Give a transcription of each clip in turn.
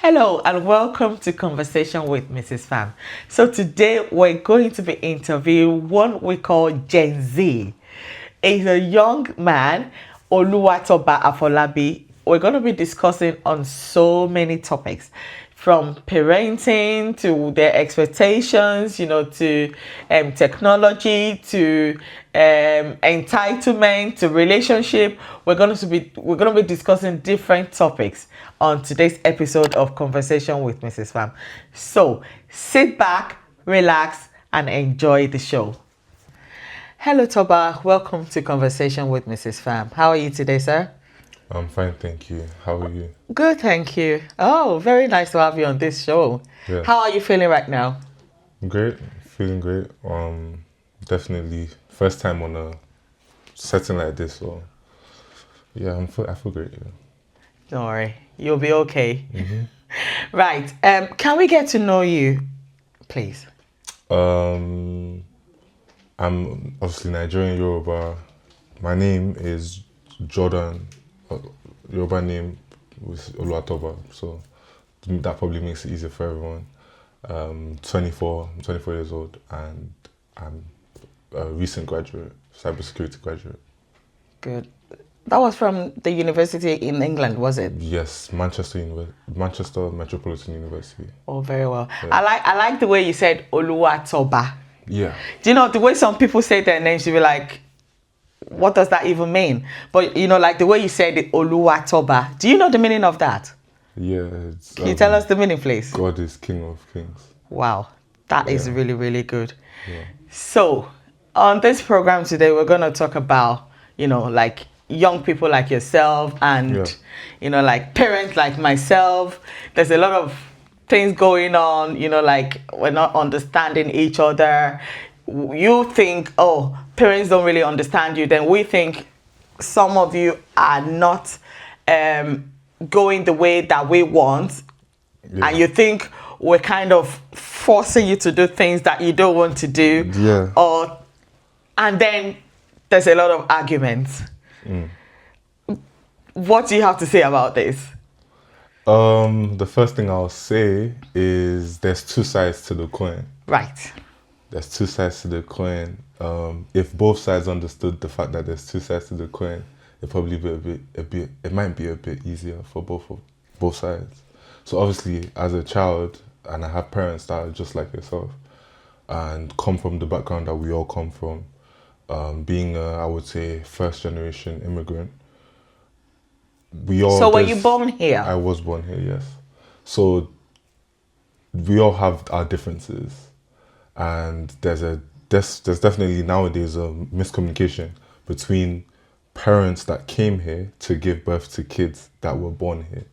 Hello and welcome to Conversation with Mrs. Pham. So today we're going to be interviewing one we call Gen Z. He's a young man, Oluwatoba Afolabi. We're going to be discussing on so many topics, from parenting to their expectations, to technology, to entitlement, to relationship. We're going to be discussing different topics on today's episode of Conversation with Mrs. Pham. So sit back, relax, and enjoy the show. Hello, Toba. Welcome to Conversation with Mrs. Pham. How are you today, sir? I'm fine, thank you. How are you? Good, thank you. Oh, very nice to have you on this show. Yeah. How are you feeling right now? Great, feeling great. Definitely first time on a setting like this, so yeah, I feel great. Yeah. Don't worry, you'll be okay. Mm-hmm. Right. Can we get to know you, please? I'm obviously Nigerian Yoruba. My name is Jordan. Yoruba name was Oluwatoba, so that probably makes it easier for everyone. I'm 24 years old, and I'm a recent graduate, cybersecurity graduate. Good. That was from the university in England, was it? Yes, Manchester Metropolitan University. Oh, very well. Yeah. I like the way you said Oluwatoba. Yeah. Do you know the way some people say their names? You be like, what does that even mean? But like the way you said it, Oluwatoba. Do you know the meaning of that? Yeah. Can you tell us the meaning, please? God is King of Kings. Wow, that is really, really good. Yeah. So, on this program today, we're going to talk about, like young people like yourself and, like parents like myself. There's a lot of things going on, like we're not understanding each other. You think, oh, parents don't really understand you. Then we think some of you are not going the way that we want. Yeah. And you think we're kind of forcing you to do things that you don't want to do. Yeah. And then there's a lot of arguments. What do you have to say about this? The first thing I'll say is there's two sides to the coin. Right. There's two sides to the coin. If both sides understood the fact that there's two sides to the coin, it probably it might be a bit easier for both sides. So obviously, as a child, and I have parents that are just like yourself, and come from the background that we all come from, being I would say first generation immigrant. So were you born here? I was born here, yes. So we all have our differences, and there's definitely nowadays a miscommunication between parents that came here to give birth to kids that were born here.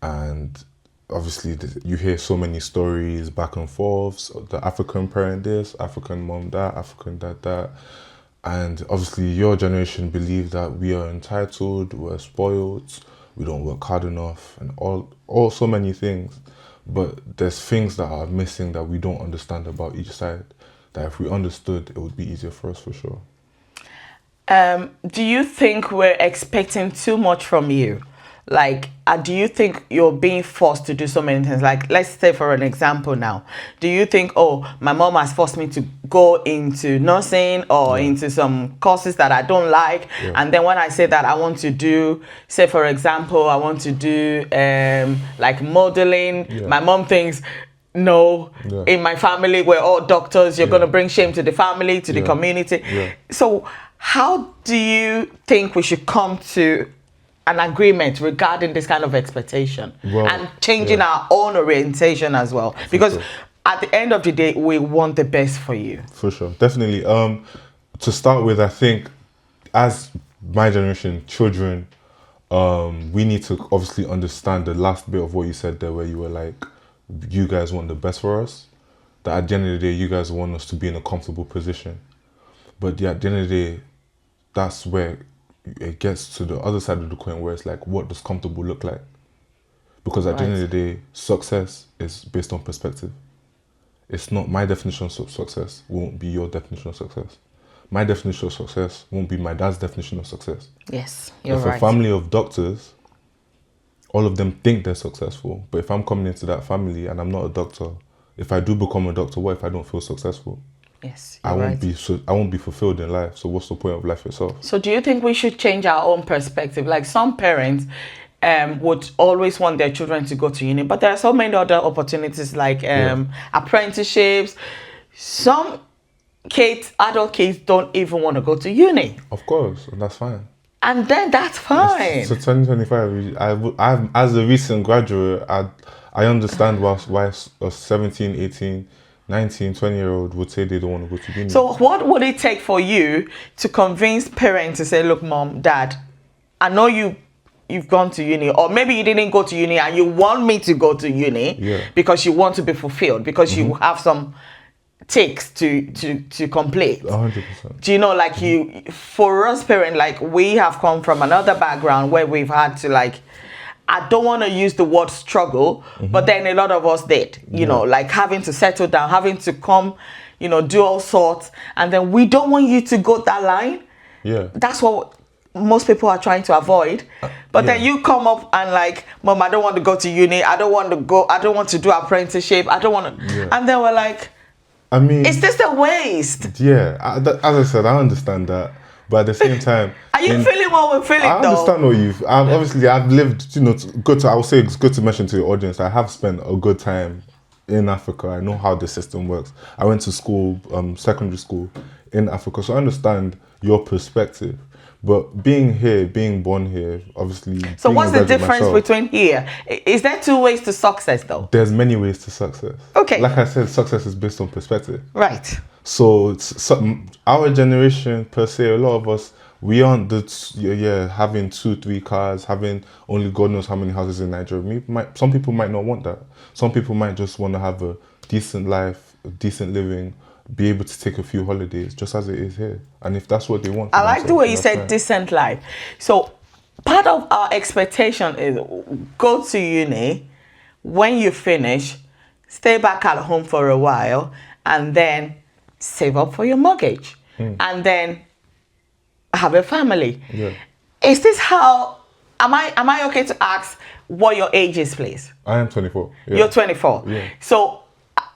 And obviously you hear so many stories back and forth, so the African parent this, African mom that, African dad that. And obviously your generation believe that we are entitled, we're spoiled, we don't work hard enough, and all so many things. But there's things that are missing that we don't understand about each side, that if we understood, it would be easier for us for sure. Do you think we're expecting too much from you? Like, do you think you're being forced to do so many things? Like, let's say for an example now, do you think, oh, my mom has forced me to go into nursing or into some courses that I don't like? Yeah. And then when I say that I want to do, say for example, I want to do like modeling, my mom thinks, no, in my family, we're all doctors. You're going to bring shame to the family, to the community. Yeah. So how do you think we should come to an agreement regarding this kind of expectation and changing our own orientation as well? Because at the end of the day, we want the best for you. For sure, definitely. To start with, I think as my generation, children, we need to obviously understand the last bit of what you said there, where you were like, you guys want the best for us. That at the end of the day, you guys want us to be in a comfortable position. But at the end of the day, that's where it gets to the other side of the coin, where it's like, what does comfortable look like? Because at the end of the day, success is based on perspective. It's not my definition of success won't be your definition of success. My definition of success won't be my dad's definition of success. Yes, you're right. If a family of doctors all of them think they're successful. But if I'm coming into that family and I'm not a doctor, if I do become a doctor, what if I don't feel successful? Yes, I you're won't right. be I won't be fulfilled in life. So what's the point of life itself? So do you think we should change our own perspective? Like some parents would always want their children to go to uni, but there are so many other opportunities like apprenticeships. Some kids, adult kids, don't even want to go to uni. Of course, and that's fine. And then that's fine. So 2025, I as a recent graduate, I understand why a 17, 18, 19, 20-year-old would say they don't want to go to uni. So what would it take for you to convince parents to say, look, mom, dad, I know you've gone to uni, or maybe you didn't go to uni and you want me to go to uni because you want to be fulfilled, because you have some takes to complete. 100%. Do you know, like for us parents, like we have come from another background where we've had to like, I don't want to use the word struggle, but then a lot of us did, you know, like having to settle down, having to come, you know, do all sorts. And then we don't want you to go that line. Yeah. That's what most people are trying to avoid. But then you come up and like, mom, I don't want to go to uni. I don't want to do apprenticeship. I don't want to. And then we're like, I mean, is this a waste? Yeah. As I said, I understand that. But at the same time, are you feeling what we're feeling? I understand what you've. Obviously, I've lived. You know, I would say it's good to mention to the audience. I have spent a good time in Africa. I know how the system works. I went to school, secondary school, in Africa, so I understand your perspective. But being here, being born here, obviously. So what's the difference between here? Is there two ways to success, though? There's many ways to success. Okay. Like I said, success is based on perspective. Right. So our generation per se, a lot of us, we aren't having 2-3 cars, having only God knows how many houses in Nigeria. Some people might not want that. Some people might just want to have a decent life, a decent living, be able to take a few holidays, just as it is here. And if that's what they want, I like the way you said decent life. So part of our expectation is go to uni, when you finish, stay back at home for a while, and then save up for your mortgage, and then have a family. Yeah. Is this how? Am I okay to ask what your age is, please? I am 24. Yeah. You're 24. Yeah. So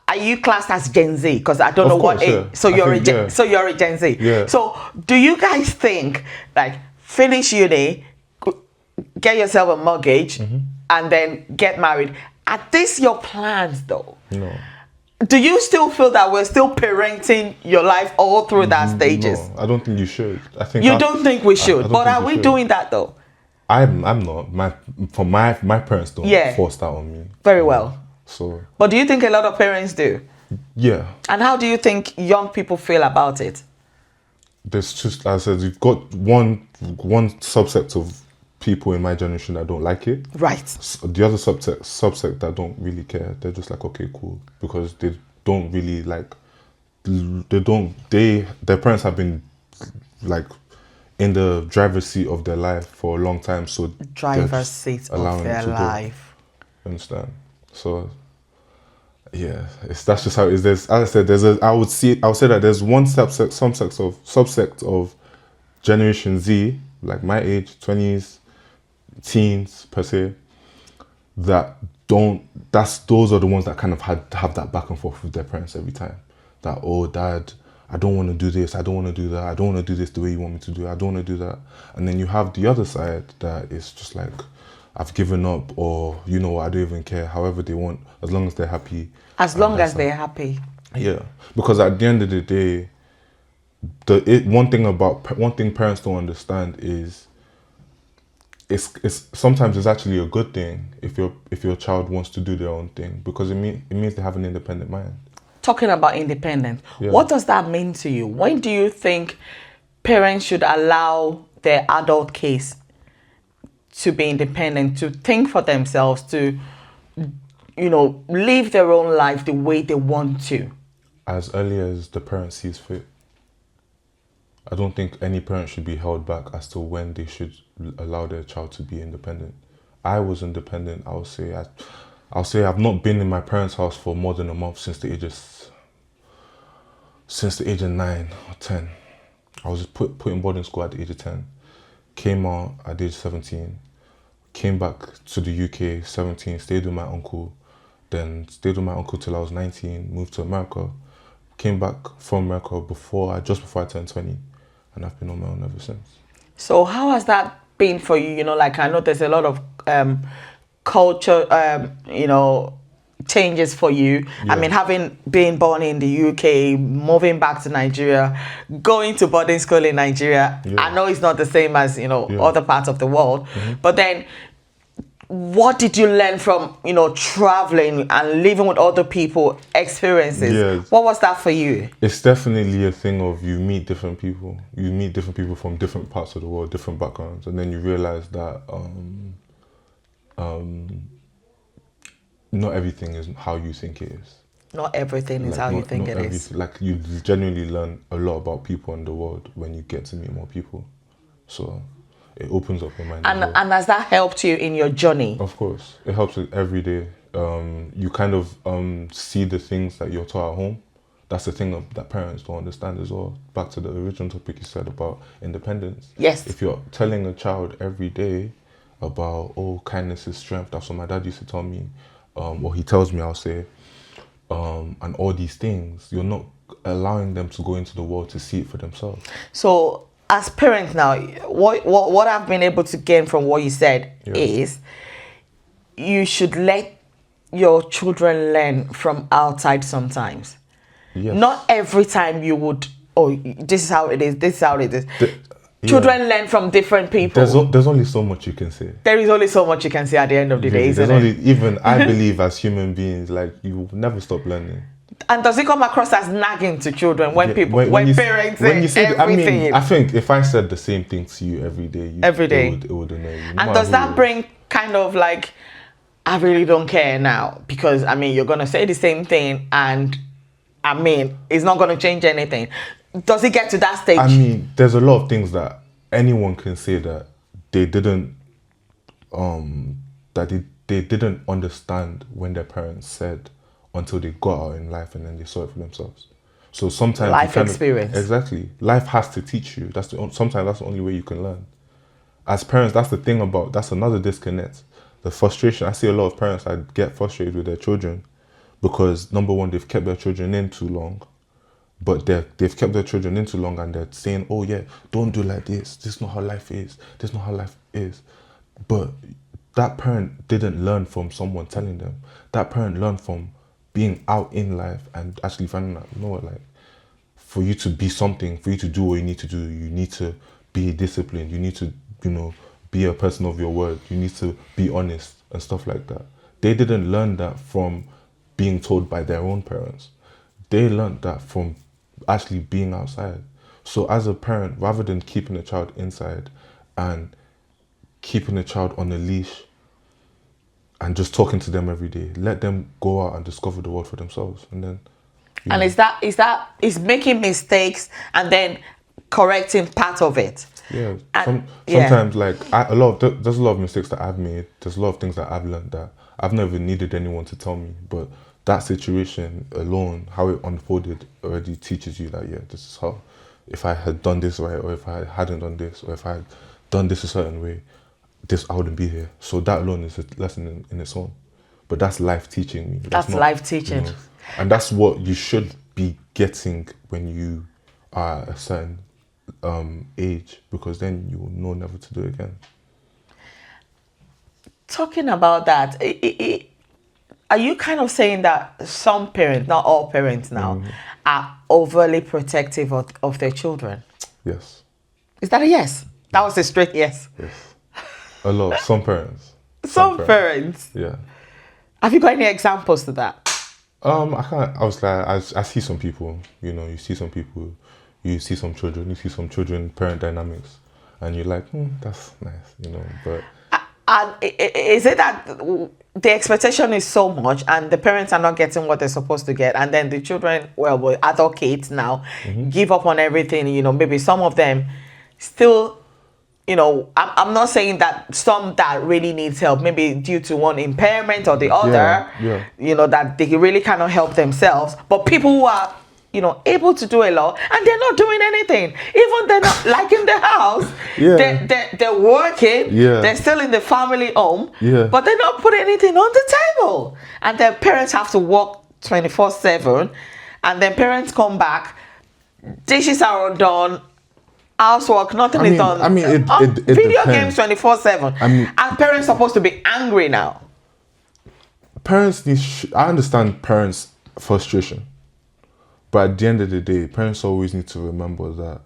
are you classed as Gen Z? Because I don't know what age. Yeah. So you're a Gen Z. Yeah. So do you guys think like finish uni, get yourself a mortgage, and then get married? Are these your plans though? No. Do you still feel that we're still parenting your life all through that stages? No, I don't think you should. I think you don't think we should, but are we doing that though? I'm not. My parents don't force that on me. Very well. So. But do you think a lot of parents do? Yeah. And how do you think young people feel about it? There's just, as I said, you've got one subset of people in my generation that don't like it. Right. So the other subset that don't really care. They're just like, okay, cool, because they don't really like. Their parents have been like in the driver's seat of their life for a long time, so driver's seat of their life. Understand? So yeah, that's just how it is. There's, as I said, I would say that there's one subsect of Generation Z, like my age, 20s, teens per se, that those are the ones that kind of have that back and forth with their parents every time. That, oh, dad, I don't want to do this, I don't want to do that, I don't want to do this the way you want me to do it, I don't want to do that. And then you have the other side that is just like, I've given up, or you know what, I don't even care, however they want, as long as they're happy. As long as they're happy. Yeah, because at the end of the day, one thing parents don't understand is it's sometimes it's actually a good thing if your child wants to do their own thing, because it means they have an independent mind. Talking about independence, what does that mean to you? When do you think parents should allow their adult kids to be independent, to think for themselves, to, you know, live their own life the way they want to? As early as the parent sees fit. I don't think any parent should be held back as to when they should allow their child to be independent. I was independent. I'll say I've not been in my parents' house for more than a month since the age of 9 or 10. I was put in boarding school at the age of 10. Came out at the age of 17. came back to the UK, 17, stayed with my uncle, then stayed with my uncle till I was 19, moved to America, came back from America just before I turned 20, and I've been on my own ever since. So how has that been for you? You know, like I know there's a lot of culture, you know, changes for you. Yeah. I mean, having been born in the UK, moving back to Nigeria, going to boarding school in Nigeria. Yeah. I know it's not the same as, you know, Yeah. other parts of the world, but then what did you learn from, you know, traveling and living with other people, experiences? Yes. What was that for you? It's definitely a thing of you meet different people. You meet different people from different parts of the world, different backgrounds, and then you realize that not everything is how you think it is. Not everything is how you think it is. Like you genuinely learn a lot about people in the world when you get to meet more people. So it opens up your mind. And has that helped you in your journey? Of course, it helps with every day. You kind of see the things that you're taught at home. That's the thing that parents don't understand as well. Back to the original topic you said about independence. Yes. If you're telling a child every day about, oh, kindness is strength, that's what my dad used to tell me, or he tells me, I'll say, and all these things, you're not allowing them to go into the world to see it for themselves. So as parents now, what I've been able to gain from what you said is you should let your children learn from outside sometimes. Yes. Not every time you would, oh, this is how it is, this is how it is. Children learn from different people. There's only so much you can say. There is only so much you can say at the end of the day, isn't it? Even I believe as human beings, like you will never stop learning. And does it come across as nagging to children when parents say everything? I think if I said the same thing to you every day, it would annoy you. And does that bring kind of like, I really don't care now, because I mean, you're gonna say the same thing, and I mean, it's not gonna change anything. Does it get to that stage? I mean, there's a lot of things that anyone can say that they didn't, they didn't understand when their parents said until they got out in life and then they saw it for themselves. So sometimes life experience. Exactly, life has to teach you. Sometimes that's the only way you can learn. As parents, that's the thing that's another disconnect. The frustration. I see a lot of parents that get frustrated with their children because number one, they've kept their children in too long. But they've kept their children in too long and they're saying, oh yeah, don't do like this. This is not how life is. This is not how life is. But that parent didn't learn from someone telling them. That parent learned from being out in life and actually finding out, you know what, like, for you to be something, for you to do what you need to do, you need to be disciplined. You need to, you know, be a person of your word. You need to be honest and stuff like that. They didn't learn that from being told by their own parents. They learned that from actually being outside. So as a parent, rather than keeping a child inside and keeping a child on a leash and just talking to them every day, let them go out and discover the world for themselves. And then is making mistakes and then correcting part of it. Yeah. Sometimes like there's a lot of mistakes that I've made. There's a lot of things that I've learned that I've never needed anyone to tell me, but that situation alone, how it unfolded, already teaches you that, yeah, this is how, if I had done this right, or if I hadn't done this, or if I had done this a certain way, I wouldn't be here. So that alone is a lesson in its own. But that's life teaching me. That's life teaching. You know, and that's what you should be getting when you are a certain age, because then you will know never to do it again. Talking about that, are you kind of saying that some parents, not all parents now, are overly protective of their children? Yes. Is that a yes? That was a straight yes. Yes. A lot. Some parents. Some parents. Yeah. Have you got any examples to that? I can't. I was like, I see some people. You know, you see some people. You see some children. You see some children-parent dynamics, and you're like, that's nice. You know, but. And is it that the expectation is so much and the parents are not getting what they're supposed to get, and then the children, well, adult kids now, give up on everything, you know, maybe some of them still, you know, I'm not saying that some that really needs help, maybe due to one impairment or the other, you know, that they really cannot help themselves, but people who are, able to do a lot, and they're not doing anything. Even they're not like in the house. Yeah. They're working. Yeah. They're still in the family home. Yeah. But they're not putting anything on the table, and their parents have to work 24/7, and then parents come back, dishes are undone, housework, nothing is done. Video games 24/7. And parents supposed to be angry now. Parents need. I understand parents' frustration, but at the end of the day, parents always need to remember that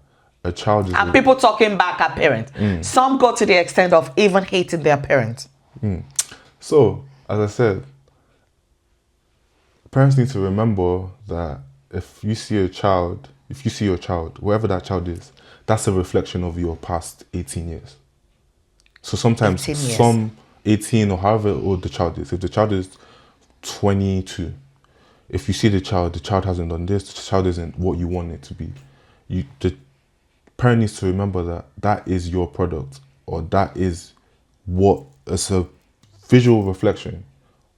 a child is. And people talking back at parents. Some go to the extent of even hating their parents. So, as I said, parents need to remember that if you see your child, wherever that child is, that's a reflection of your past 18 years. So sometimes 18 or however old the child is, if the child is 22, if you see the child hasn't done this, the child isn't what you want it to be. The parent needs to remember that that is your product, or that is what is a visual reflection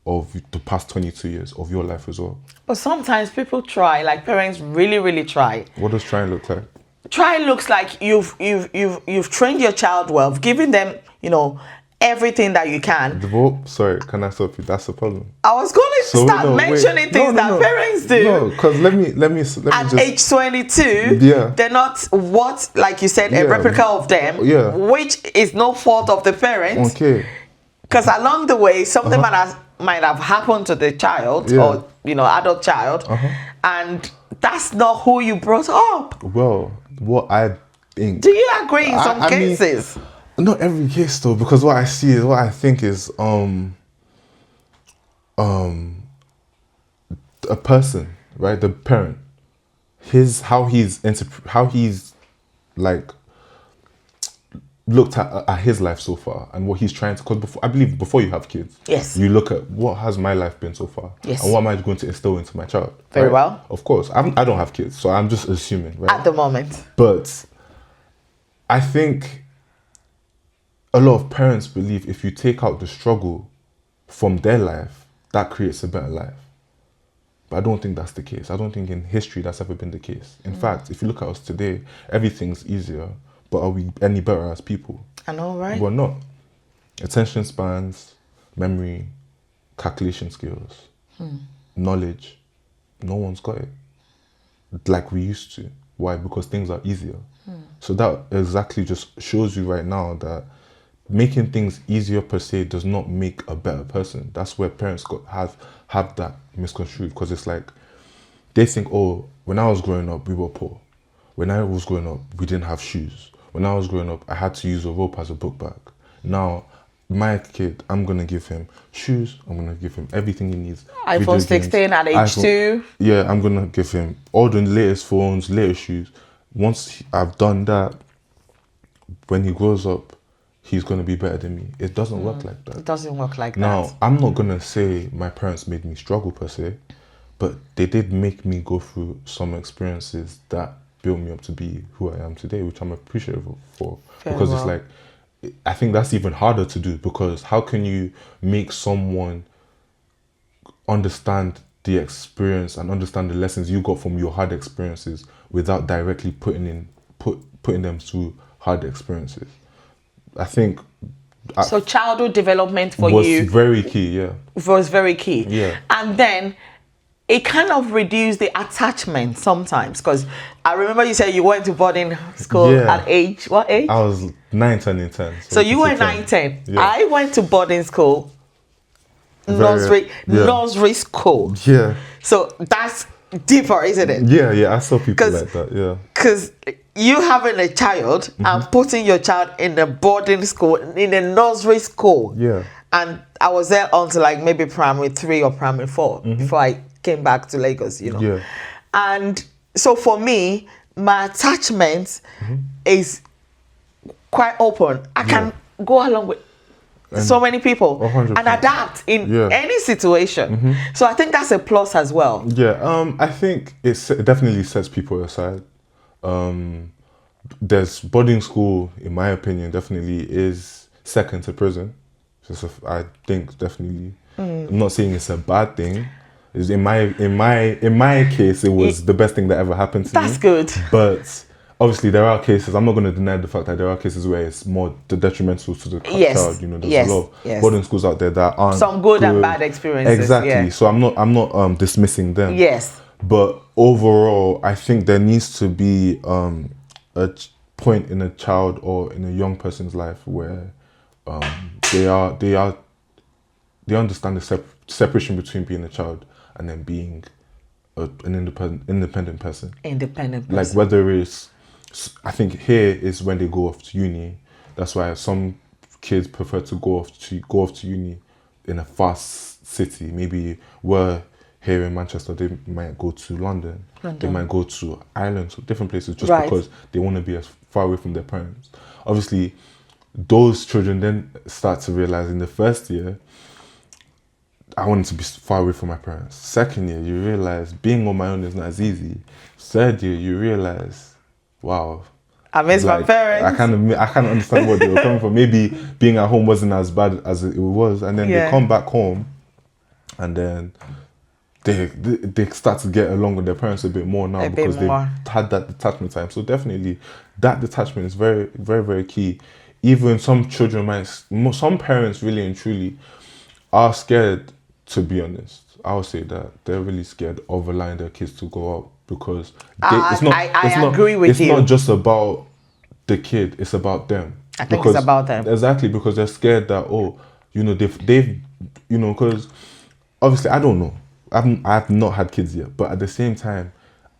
of the past 22 years of your life as well. But sometimes people try, like parents really, really try. What does trying look like? Trying looks like you've trained your child well, given them, everything that you can. Sorry, can I stop you? That's the problem. I was going to start mentioning things that parents do. No, because let me at age 22, they're not like you said, a replica of them, which is no fault of the parents. Okay. Because along the way, something might have happened to the child or adult child, and that's not who you brought up. Well, what I think. Do you agree in some cases? Not every case though, because what I think is a person, right? The parent, how he's like looked at his life so far and what he's trying to. Because I believe before you have kids, yes, you look at what has my life been so far, yes, and what am I going to instill into my child. Very right? well. Of course, I don't have kids, so I'm just assuming, right? At the moment, but I think a lot of parents believe if you take out the struggle from their life, that creates a better life. But I don't think that's the case. I don't think in history that's ever been the case. In fact, if you look at us today, everything's easier, but are we any better as people? I know, right? We're not. Attention spans, memory, calculation skills, knowledge, no one's got it like we used to. Why? Because things are easier. So that exactly just shows you right now that making things easier per se does not make a better person. That's where parents have that misconstrued, because it's like they think, oh, when I was growing up we were poor. When I was growing up we didn't have shoes. When I was growing up I had to use a rope as a book bag. Now my kid, I'm gonna give him shoes, I'm gonna give him everything he needs. iPhone 16 at age 2. Yeah, I'm gonna give him all the latest phones, latest shoes. Once I've done that, when he grows up, he's going to be better than me. It doesn't work like that. It doesn't work like that. Now, I'm not going to say my parents made me struggle per se, but they did make me go through some experiences that built me up to be who I am today, which I'm appreciative for. Because it's like, I think that's even harder to do, because how can you make someone understand the experience and understand the lessons you got from your hard experiences without directly putting them through hard experiences? I think so childhood development for was you very key. Yeah, was very key. Yeah, and then it kind of reduced the attachment sometimes, because I remember you said you went to boarding school at what age? I was 9, turning 10. So you were 9, 10. Yeah. I went to boarding school, nursery school. Yeah. So that's deeper, isn't it? Yeah. I saw people like that. Yeah. Because you having a child and putting your child in a boarding school, in a nursery school. Yeah. And I was there until like maybe primary 3 or primary 4 before I came back to Lagos, Yeah. And so for me, my attachment is quite open. I can go along with so many people 100%. and adapt in any situation. So I think that's a plus as well. Yeah, I think it definitely sets people aside. There's boarding school, in my opinion, definitely is second to prison. I think definitely, I'm not saying it's a bad thing, In my case, it was the best thing that ever happened to me. That's good. But obviously, there are cases. I'm not going to deny the fact that there are cases where it's more detrimental to the Yes. child. You know, there's Yes. a lot of Yes. boarding schools out there that aren't Some good and bad experiences. Exactly. Yeah. So I'm not dismissing them. Yes. But overall, I think there needs to be point in a child or in a young person's life where they understand the separation between being a child and then being an independent person. Independent person. Like whether it's, I think here is when they go off to uni. That's why some kids prefer to go off to uni in a fast city. Maybe we're here in Manchester, they might go to London. They might go to Ireland, so different places, just because they want to be as far away from their parents. Obviously, those children then start to realize in the first year, I wanted to be far away from my parents. Second year, you realize being on my own is not as easy. Third year, you realize, wow, I miss my parents. I kind of understand where they were coming from. Maybe being at home wasn't as bad as it was, and then they come back home, and then they start to get along with their parents a bit more now because they've had that detachment time. So definitely, that detachment is very, very, very key. Even some parents really and truly are scared. To be honest, I would say that they're really scared of allowing their kids to go out because I agree with you. It's not just about the kid; it's about them. I think it's about them. Exactly, because they're scared that they've because obviously I don't know. I've not had kids yet, but at the same time,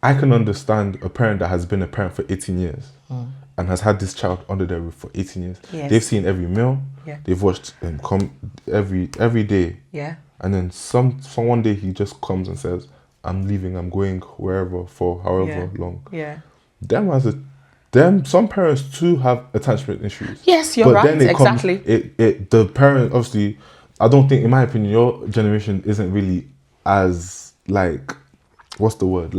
I can understand a parent that has been a parent for 18 years and has had this child under their roof for 18 years. Yes. They've seen every meal. Yeah. They've watched him come every day. Yeah. And then some one day he just comes and says, "I'm leaving. I'm going wherever for however long." Yeah. Some parents too have attachment issues. Yes, you're right. Then Exactly. The parent, obviously, I don't think, in my opinion, your generation isn't really as what's the word?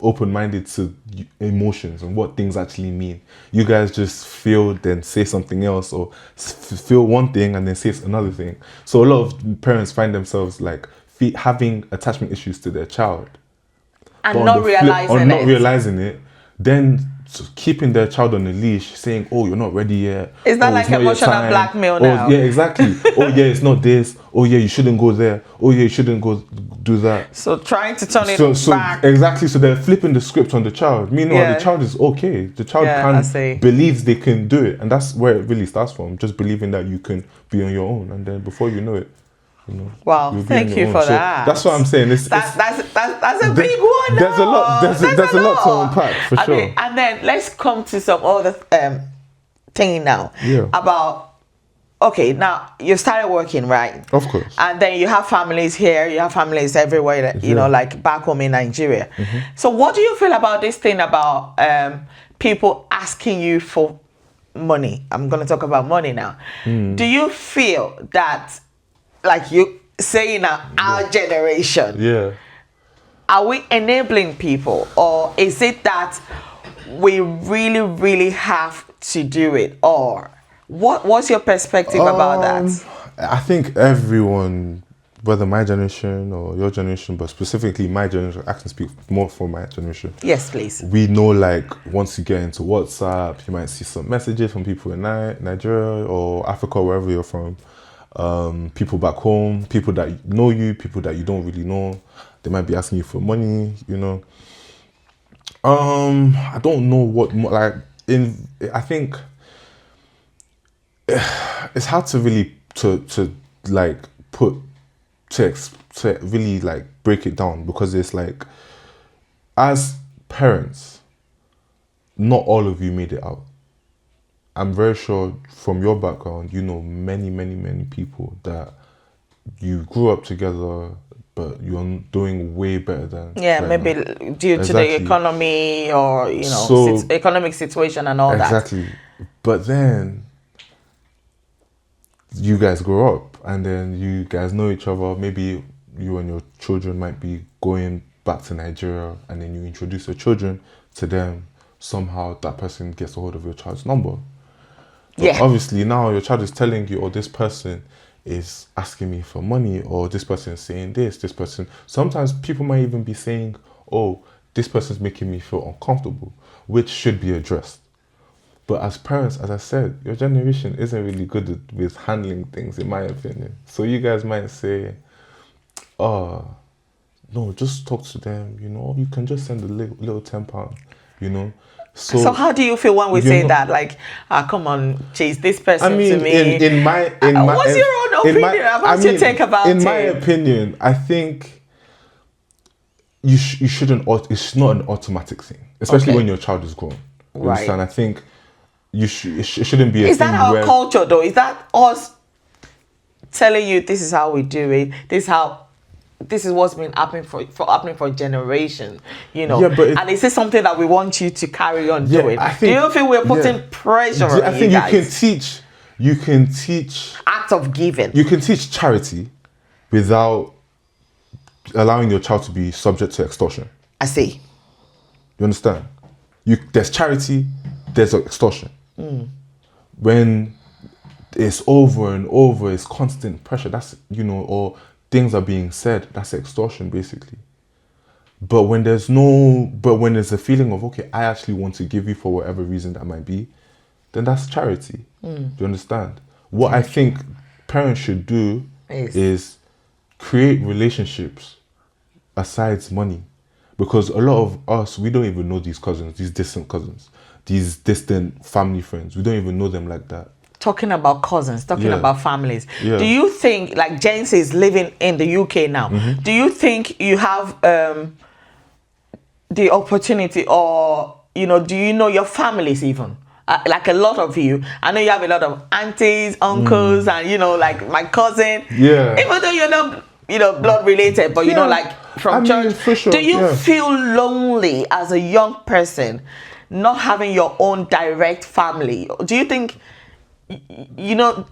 Open-minded to emotions and what things actually mean. You guys just feel, then say something else, or feel one thing and then say another thing. So a lot of parents find themselves having attachment issues to their child and not realizing it, then keeping their child on a leash, saying, "Oh, you're not ready yet." Is that like emotional blackmail now? Yeah, exactly. Oh yeah, it's not this. Oh yeah, you shouldn't go there. Oh yeah, you shouldn't go do that. So trying to turn it back. Exactly. So they're flipping the script on the child. Meanwhile, the child is okay. The child believes they can do it, and that's where it really starts from. Just believing that you can be on your own, and then before you know it, wow, thank you for that. That's what I'm saying. That's a big one. There's a lot. There's a lot to unpack for sure. And then let's come to some other thing now. Yeah. About now you started working, right? Of course. And then you have families here. You have families everywhere. Like back home in Nigeria. Mm-hmm. So what do you feel about this thing about people asking you for money? I'm going to talk about money now. Do you feel that, like you say in our generation, are we enabling people, or is it that we really, really have to do it? Or what's your perspective about that? I think everyone, whether my generation or your generation, but specifically my generation, I can speak more for my generation. Yes, please. We know, once you get into WhatsApp, you might see some messages from people in Nigeria or Africa, wherever you're from. People back home, people that know you, people that you don't really know. They might be asking you for money, I don't know what I think it's hard to really to really break it down, because it's as parents, not all of you made it out. I'm very sure from your background, many, many, many people that you grew up together, but you're doing way better than maybe due to the economy or economic situation and all that. Exactly. But then you guys grow up, and then you guys know each other. Maybe you and your children might be going back to Nigeria, and then you introduce your children to them. Somehow that person gets a hold of your child's number. But obviously now your child is telling you, this person is asking me for money, or this person is saying this person. Sometimes people might even be saying, oh, this person's making me feel uncomfortable, which should be addressed. But as parents, as I said, your generation isn't really good with handling things, in my opinion. So you guys might say, oh, no, just talk to them, you can just send a little £10, So how do you feel when we say that? Like, come on, chase this person to me. What's your own opinion? What's your take about it? In my opinion, I think you shouldn't. It's not an automatic thing, especially when your child is grown. You understand? I think it shouldn't be. Is that our culture, though? Is that us telling you this is how we do it? This is what's been happening for generations, Yeah, but and is this something that we want you to carry on doing? Do you feel we're putting pressure on you guys? I think you can teach act of giving. You can teach charity without allowing your child to be subject to extortion. I see. You understand? There's charity, there's extortion. When it's over and over, it's constant pressure. That's or things are being said, that's extortion basically. But when there's a feeling of, okay, I actually want to give you for whatever reason that might be, then that's charity. Do you understand? What I think parents should do is create relationships aside money. Because a lot of us, we don't even know these cousins, these distant family friends. We don't even know them like that. Talking about cousins, about families. Yeah. Do you think, like James is living in the UK now, do you think you have the opportunity, or, do you know your families even? Like a lot of you, I know you have a lot of aunties, uncles, and, like my cousin. Yeah. Even though you're not, blood related, but, like from church. For sure, do you feel lonely as a young person, not having your own direct family? Do you think...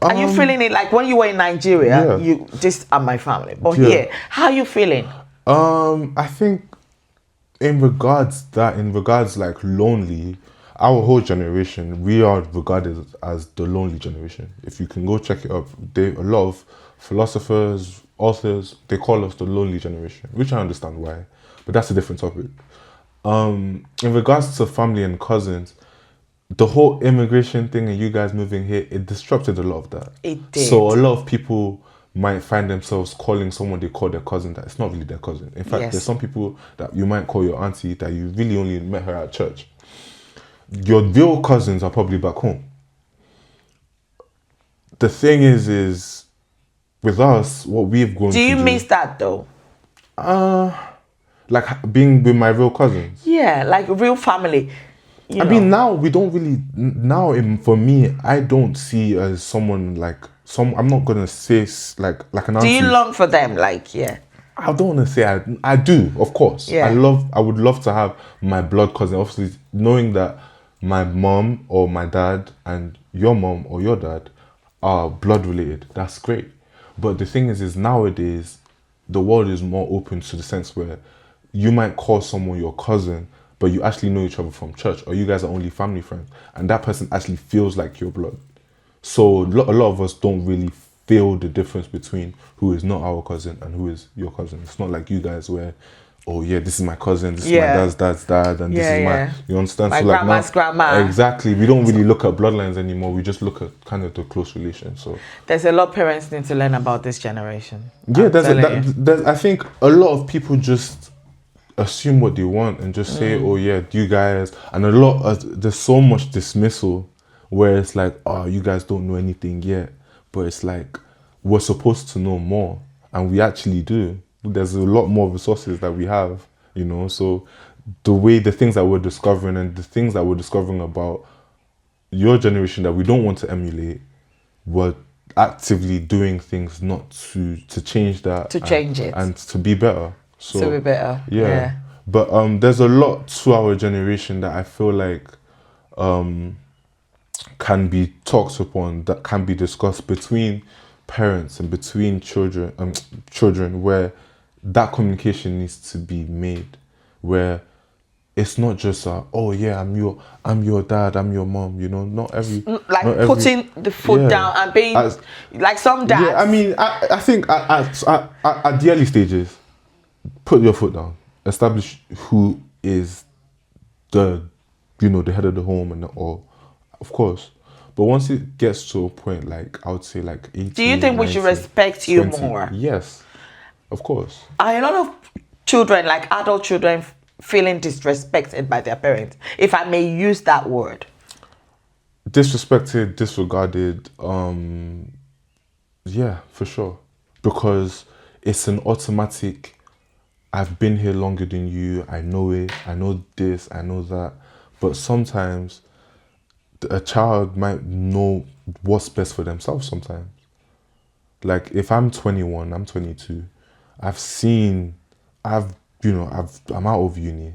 are you feeling it like when you were in Nigeria, this are my family, but here, how are you feeling? I think in regards like lonely, our whole generation, we are regarded as the lonely generation. If you can go check it up, a lot of philosophers, authors, they call us the lonely generation, which I understand why, but that's a different topic. In regards to family and cousins, the whole immigration thing and you guys moving here, it disrupted a lot of that. It did. So a lot of people might find themselves calling someone they call their cousin that it's not really their cousin. In fact, there's some people that you might call your auntie that you really only met her at church. Your real cousins are probably back home. The thing is with us, what we've grown to do... Do you miss that though? Like being with my real cousins? Yeah, like real family. I mean, now we don't really... for me, I don't see as someone like... I'm not going to say like an auntie. Do you long for them? I don't want to say I do, of course. Yeah. I would love to have my blood cousin. Obviously, knowing that my mom or my dad and your mom or your dad are blood related, that's great. But the thing is nowadays, the world is more open to the sense where you might call someone your cousin, but you actually know each other from church, or you guys are only family friends, and that person actually feels like your blood. So a lot of us don't really feel the difference between who is not our cousin and who is your cousin. It's not like you guys where, oh yeah, this is my cousin, this is my dad's dad, and this is my, you understand? My so like grandma's grandma. Exactly. We don't really look at bloodlines anymore. We just look at kind of the close relation. So there's a lot parents need to learn about this generation. Yeah, I think a lot of people just assume what they want and just say, oh yeah, you guys, and there's so much dismissal where it's like, oh, you guys don't know anything yet, but it's like we're supposed to know more, and we actually do. There's a lot more resources that we have, so the things that we're discovering and the things that we're discovering about your generation that we don't want to emulate, we're actively doing things not to change that, change it and to be better. So to be better. Yeah. But there's a lot to our generation that I feel like can be talked upon, that can be discussed between parents and between children, where that communication needs to be made, where it's not just oh yeah, I'm your dad, I'm your mom. You know, not every Like not every, putting the foot yeah. down and being like some dads. Yeah, I mean, I think at the early stages, put your foot down, establish who is the, the head of the home and or, of course. But once it gets to a point, like I would say, like 18, Do you think we should respect you 20, more? Yes, of course. Are a lot of children, like adult children, feeling disrespected by their parents, if I may use that word? Disrespected, disregarded, yeah, for sure. Because it's an automatic, I've been here longer than you, I know it, I know this, I know that. But sometimes a child might know what's best for themselves sometimes. Like if I'm 21, I'm 22, I'm out of uni,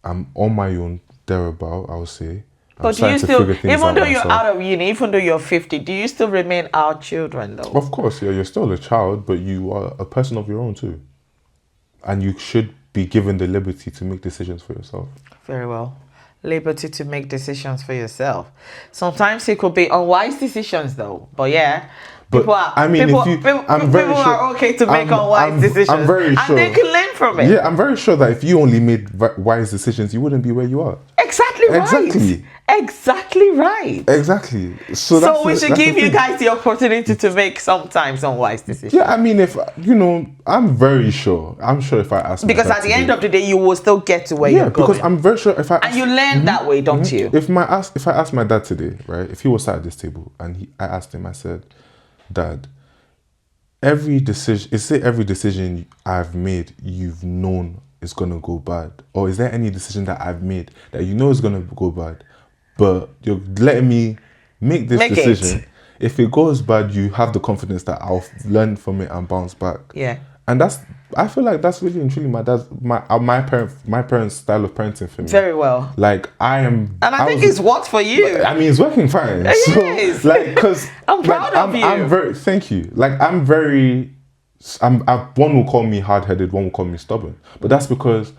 I'm on my own thereabout, I would say. But do you still, even though you're out of uni, even though you're 50, do you still remain our children though? Of course, yeah, you're still a child, but you are a person of your own too. And you should be given the liberty to make decisions for yourself. Very well. Liberty to make decisions for yourself. Sometimes it could be unwise decisions though, but yeah. But people are, I mean, people, if you, people, I'm very people sure, are okay to make unwise decisions. I'm very sure. And they can learn from it. Yeah, I'm very sure that if you only made wise decisions, you wouldn't be where you are. Exactly right. Exactly. Exactly right. Exactly. So we should give you guys the opportunity to make sometimes unwise decisions. Yeah, I mean, if, I'm very sure. I'm sure if I ask my because dad at the end of the day, you will still get to where you're going. because I'm very sure if I... And you learn that way, don't you? If I asked my dad today, right, if he was sat at this table and I asked him, I said, Dad, every decision I've made, you've known is going to go bad? Or is there any decision that I've made that you know is going to go bad, but you're letting me make this decision? If it goes bad, you have the confidence that I'll learn from it and bounce back. Yeah. And I feel like that's really and truly my parents' style of parenting for me. Very well. Like and I think it's worked for you. I mean, it's working fine. Yes. So, like, because I'm proud of you. Thank you. Like, one will call me hard-headed, one will call me stubborn. But that's because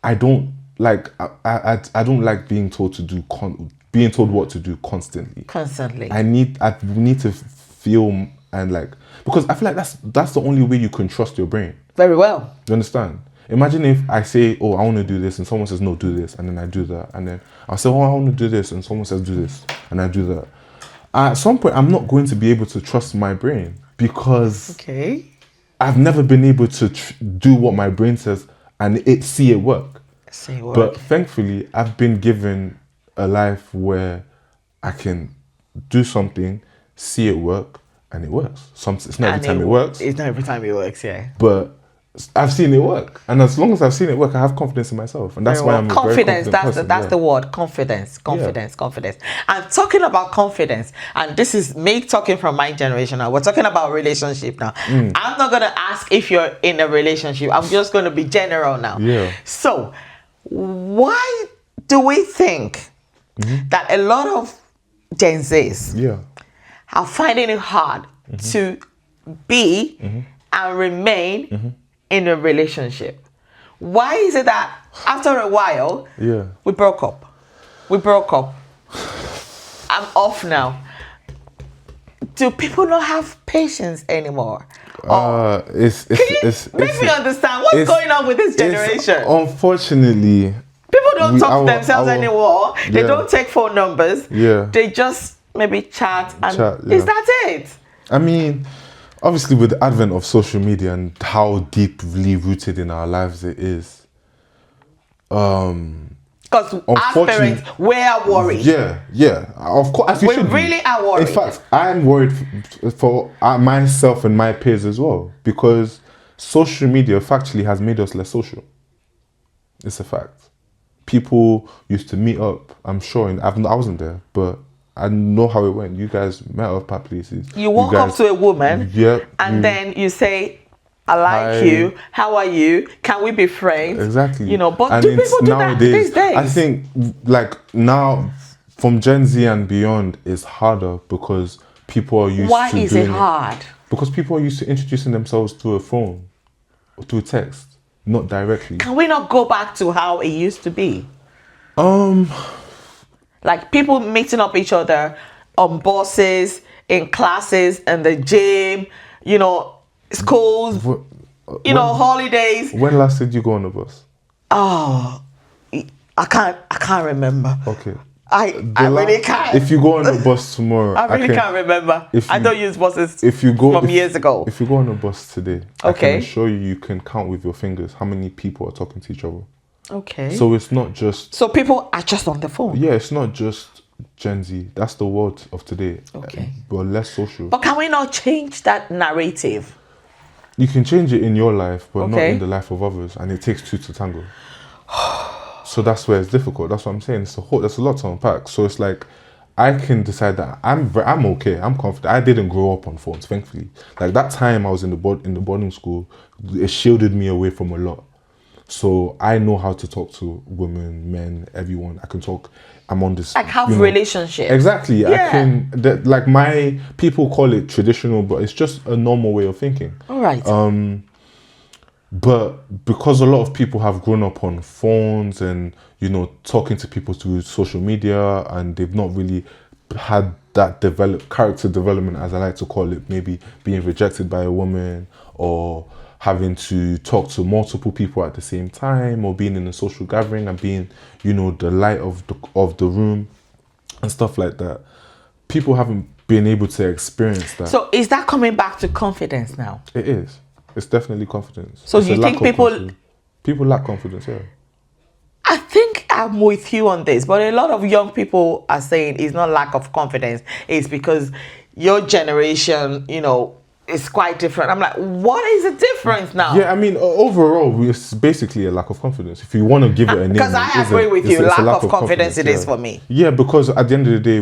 I don't like, I don't like being told what to do constantly. I need to feel and like, because I feel like that's the only way you can trust your brain. Very well. You understand? Imagine if I say, oh, I want to do this, and someone says, no, do this, and then I do that. And then I'll say, oh, I want to do this, and someone says, do this, and I do that. At some point, I'm not going to be able to trust my brain because I've never been able to do what my brain says and see it work. But thankfully, I've been given a life where I can do something, see it work, and it works. It's not every time it works. It's not every time it works, yeah. But I've seen it work, and as long as I've seen it work, I have confidence in myself, and that's why I'm confidence. Very confident That's the word. Confidence. And talking about confidence, and this is me talking from my generation now. We're talking about relationship now. I'm not gonna ask if you're in a relationship. I'm just gonna be general now. Yeah. So, why do we think that a lot of Gen Zs are finding it hard to be and remain in a relationship? Why is it that after a while we broke up? I'm off now. Do people not have patience anymore? Can you make me understand what's going on with this generation? Unfortunately, people don't talk to themselves anymore. They don't take phone numbers. They just maybe chat and is that it? I mean, obviously with the advent of social media and how deeply rooted in our lives it is, because our parents, we are worried. Yeah, of course. As we really are worried. In fact, I'm worried for myself and my peers as well, because social media factually has made us less social. It's a fact. People used to meet up, I'm sure, and I wasn't there, but I know how it went. You guys met up at places. You walk up to a woman, and then you say, I like you. How are you? Can we be friends? Exactly. But and do people do that these days? I think, like, now, from Gen Z and beyond, it's harder because people are used to Why is it hard? Because people are used to introducing themselves through a phone, or through text. not directly. Can we not go back to how it used to be? Um, Like people meeting up each other on buses, in classes, in the gym, schools, holidays. When last did you go on a bus? Oh, I can't remember. Okay. I really can't. If you go on a bus tomorrow, I really can't remember. I don't use buses from years ago. If you go on a bus today, I Okay. can assure you can count with your fingers how many people are talking to each other. Okay. So it's not just... So people are just on the phone. Yeah, it's not just Gen Z. That's the world of today. Okay. But less social. But can we not change that narrative? You can change it in your life, but not Okay. in the life of others. And it takes two to tango. So that's where it's difficult. That's what I'm saying. There's a lot to unpack. So it's like, I can decide that I'm okay. I'm confident. I didn't grow up on phones, thankfully. Like that time I was in the boarding school, it shielded me away from a lot. So I know how to talk to women, men, everyone. I can talk. I'm on this. Like have relationships. Exactly. Yeah. I can. Like my people call it traditional, but it's just a normal way of thinking. All right. But because a lot of people have grown up on phones and, talking to people through social media, and they've not really had that character development, as I like to call it, maybe being rejected by a woman or having to talk to multiple people at the same time, or being in a social gathering and being, the light of the room and stuff like that. People haven't been able to experience that. So is that coming back to confidence now? It is. It's definitely confidence. So do you think people lack confidence? Yeah. I think I'm with you on this, but a lot of young people are saying it's not lack of confidence. It's because your generation, is quite different. I'm like, what is the difference now? Yeah, I mean, overall, it's basically a lack of confidence. If you want to give it a name, because I agree with you, lack of confidence it is for me. Yeah, because at the end of the day,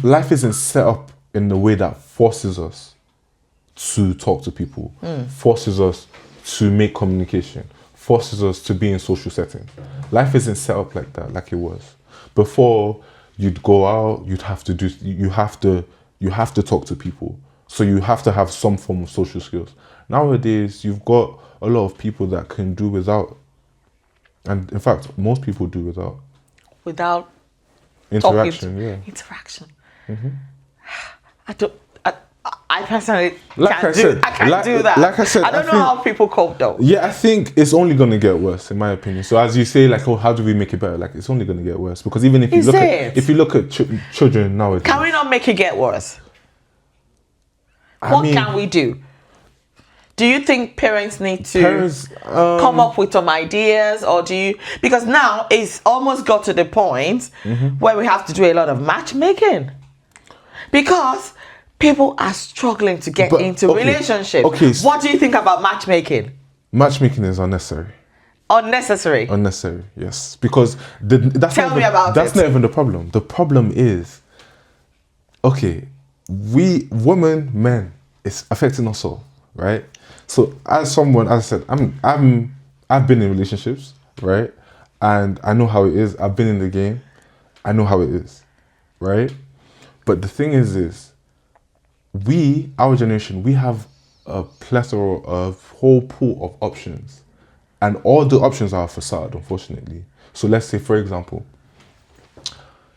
life isn't set up in the way that forces us to talk to people, forces us to make communication, forces us to be in social settings. Life isn't set up like that, like it was. Before, you'd go out, you have to talk to people. So you have to have some form of social skills. Nowadays, you've got a lot of people that can do without. And in fact, most people do without. Without interaction, yeah. Interaction. Mm-hmm. I personally can't do that. Like I said, I don't know how people cope though. Yeah, I think it's only going to get worse, in my opinion. So as you say, like, how do we make it better? Like, it's only going to get worse, because even if you look at children nowadays, can we not make it get worse? What can we do? Do you think parents need to come up with some ideas, or because now it's almost got to the point where we have to do a lot of matchmaking, because people are struggling to get into relationships. Okay. What do you think about matchmaking? Matchmaking is unnecessary. Unnecessary? Unnecessary, yes. Because that's not even the problem. The problem is, women, men, it's affecting us all, right? So as I said, I've been in relationships, right? And I know how it is. I've been in the game. I know how it is, right? But the thing is our generation, we have a plethora of whole pool of options, and all the options are a facade, unfortunately. So let's say, for example,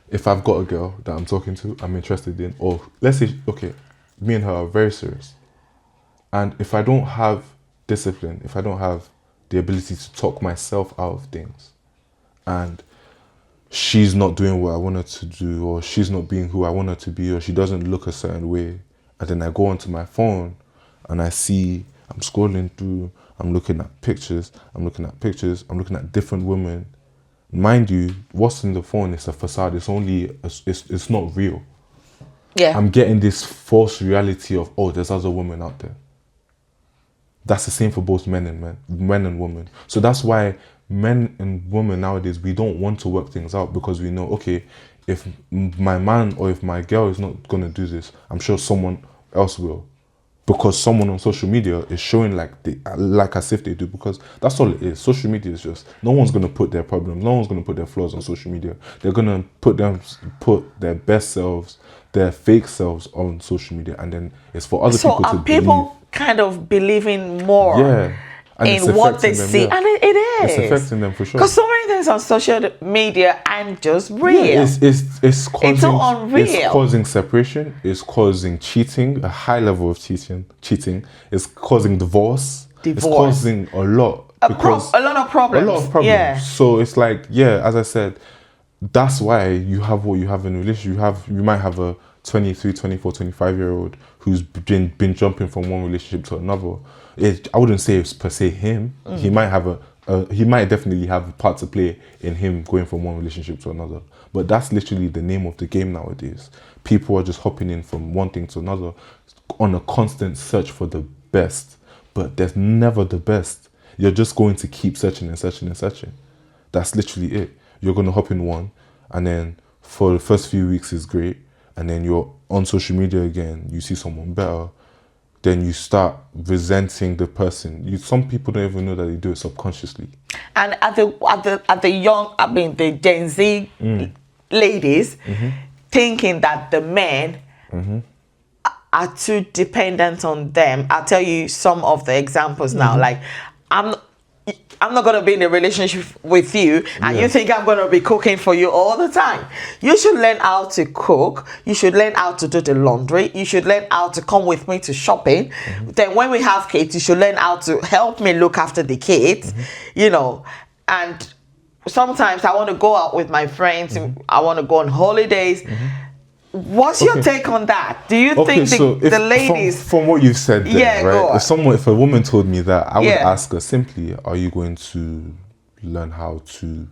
if I've got a girl that I'm talking to, I'm interested in, or let's say, me and her are very serious, and if I don't have discipline, if I don't have the ability to talk myself out of things, and she's not doing what I want her to do, or she's not being who I want her to be, or she doesn't look a certain way, and then I go onto my phone and I'm scrolling through, I'm looking at pictures, I'm looking at different women. Mind you, what's in the phone is a facade. It's not real. Yeah. I'm getting this false reality of, there's other women out there. That's the same for both men and women. So that's why men and women nowadays, we don't want to work things out, because we know, if my man or if my girl is not going to do this, I'm sure someone else will. Because someone on social media is showing like as if they do, because that's all it is. Social media is just, no one's going to put their problems, no one's going to put their flaws on social media. They're going to put their best selves, their fake selves on social media, and then it's for other people to believe. kind of believing more Yeah. And it's in what they affecting them, see. yeah. And it is. It's affecting them for sure. Because so many things on social media aren't just real. Yeah, it's causing, so unreal. It's causing separation. It's causing cheating, a high level of cheating. It's causing divorce. It's causing a lot. A lot of problems. A lot of problems. Yeah. So it's like, yeah, as I said, that's why you have what you have in a relationship. You might have a 23, 24, 25-year-old who's been jumping from one relationship to another. I wouldn't say it's per se him. He might have he might definitely have a part to play in him going from one relationship to another. But that's literally the name of the game nowadays. People are just hopping in from one thing to another on a constant search for the best. But there's never the best. You're just going to keep searching and searching and searching. That's literally it. You're going to hop in one, and then for the first few weeks is great, and then you're on social media again, you see someone better, then you start resenting the person. Some people don't even know that they do it subconsciously. And at the young, the Gen Z ladies, thinking that the men are too dependent on them. I'll tell you some of the examples now. Like, I'm not going to be in a relationship with you and you think I'm going to be cooking for you all the time. You should learn how to cook. You should learn how to do the laundry. You should learn how to come with me to shopping. Then when we have kids, you should learn how to help me look after the kids, you know. And sometimes I want to go out with my friends. I want to go on holidays. What's your take on that? Do you think the ladies... From what you've said there, right? If a woman told me that, I would ask her simply, are you going to learn how to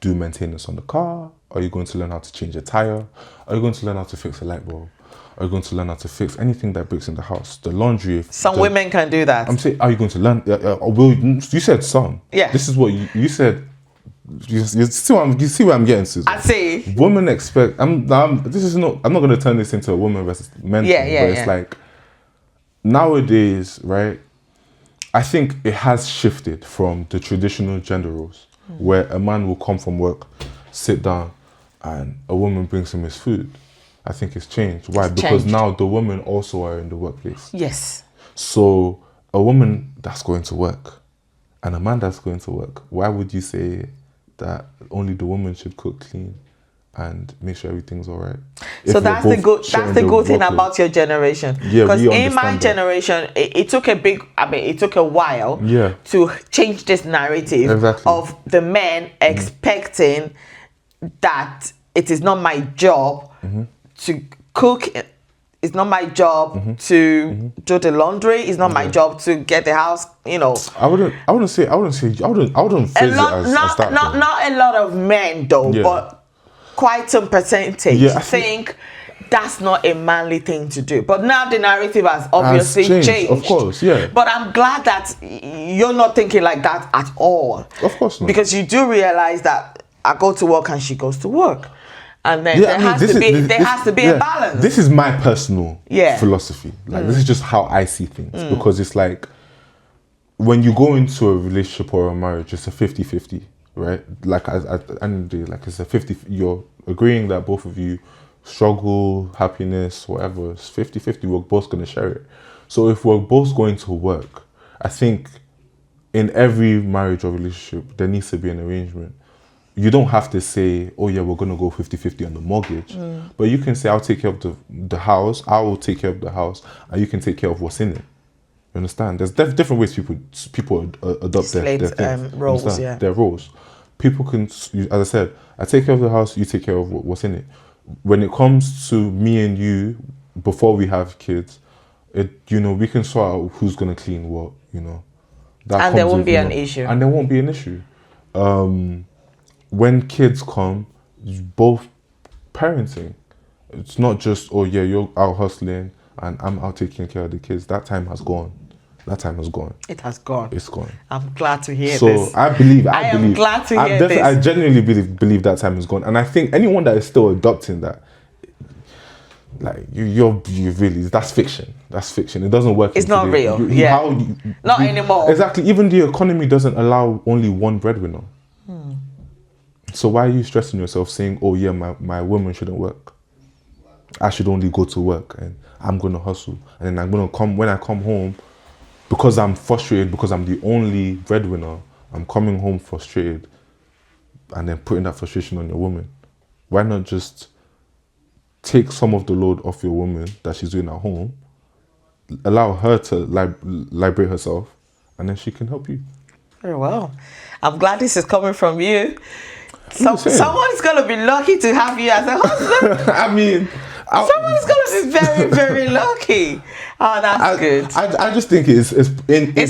do maintenance on the car? Are you going to learn how to change a tire? Are you going to learn how to fix a light bulb? Are you going to learn how to fix anything that breaks in the house? The laundry... Some women can do that. I'm saying, are you going to learn... you said some. Yeah. This is what you said... You see where I'm getting to. I see. Women expect. I'm not going to turn this into a woman versus men thing, but it's like nowadays, right? I think it has shifted from the traditional gender roles, where a man will come from work, sit down, and a woman brings him his food. I think it's changed. Why? Because now the women also are in the workplace. Yes. So a woman that's going to work and a man that's going to work, why would you say that only the woman should cook, clean, and make sure everything's all right? So that's the good thing about your generation. Yeah, because in my generation, it took a while to change this narrative of the men expecting that it is not my job to cook. It's not my job to do the laundry. It's not my job to get the house, you know. I wouldn't phrase it as that. Not a lot of men though, but quite some percentage think that's not a manly thing to do. But now the narrative has obviously changed. Of course, yeah. But I'm glad that you're not thinking like that at all. Of course not. Because you do realize that I go to work and she goes to work. And then there has to be a balance. This is my personal philosophy. Like this is just how I see things. Because it's like when you go into a relationship or a marriage, it's a 50-50, right? Like at the end of the day, like it's a 50. You're agreeing that both of you struggle, happiness, whatever. It's 50-50. We're both going to share it. So if we're both going to work, I think in every marriage or relationship, there needs to be an arrangement. You don't have to say, oh yeah, we're going to go 50-50 on the mortgage. But you can say, I'll take care of the house, I will take care of the house, and you can take care of what's in it. You understand? There's different ways people adopt their roles, their roles. People can, as I said, I take care of the house, you take care of what's in it. When it comes to me and you, before we have kids, we can sort out who's going to clean what, And there won't be an issue. And there won't be an issue. When kids come, both parenting. It's not just, oh yeah, you're out hustling and I'm out taking care of the kids. That time has gone. It has gone. It's gone. I'm glad to hear this. So I am glad to hear this. I genuinely believe that time is gone. And I think anyone that is still adopting that, like you really, that's fiction. That's fiction. It doesn't work. It's not real. Not anymore. Exactly. Even the economy doesn't allow only one breadwinner. So why are you stressing yourself saying, oh yeah, my woman shouldn't work? I should only go to work and I'm going to hustle. And then when I come home, because I'm frustrated, because I'm the only breadwinner, I'm coming home frustrated, and then putting that frustration on your woman. Why not just take some of the load off your woman that she's doing at home, allow her to liberate herself, and then she can help you. Very well. I'm glad this is coming from you. Someone's going to be lucky to have you as a husband. I mean, someone's going to be very, very lucky. Oh, that's good. I just think it's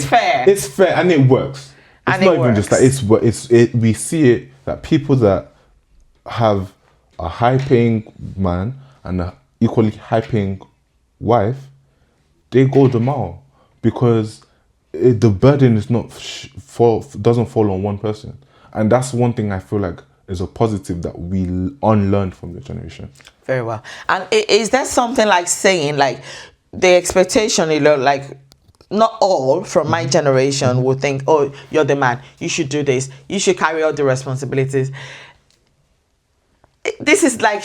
fair. It's fair and it works. It's not even just that. We see it that people that have a high-paying man and an equally high-paying wife, they go the mile because the burden is doesn't fall on one person, and that's one thing I feel like is a positive that we unlearned from the generation. Very well. And is there something like saying like the expectation, like not all from my generation would think, oh, you're the man, you should do this, you should carry out the responsibilities. This is like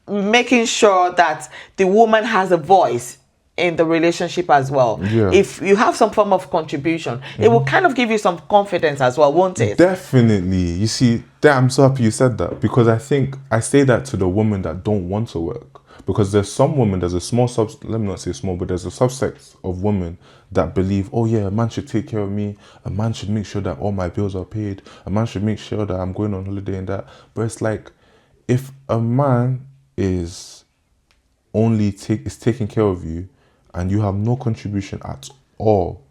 making sure that the woman has a voice in the relationship as well. Yeah. If you have some form of contribution, it will kind of give you some confidence as well, won't it? Definitely. You see, I'm so happy you said that, because I think I say that to the women that don't want to work. Because there's some women, there's a small let me not say small, but there's a subset of women that believe, oh yeah, a man should take care of me, a man should make sure that all my bills are paid, a man should make sure that I'm going on holiday and that. But it's like, if a man is taking care of you and you have no contribution at all,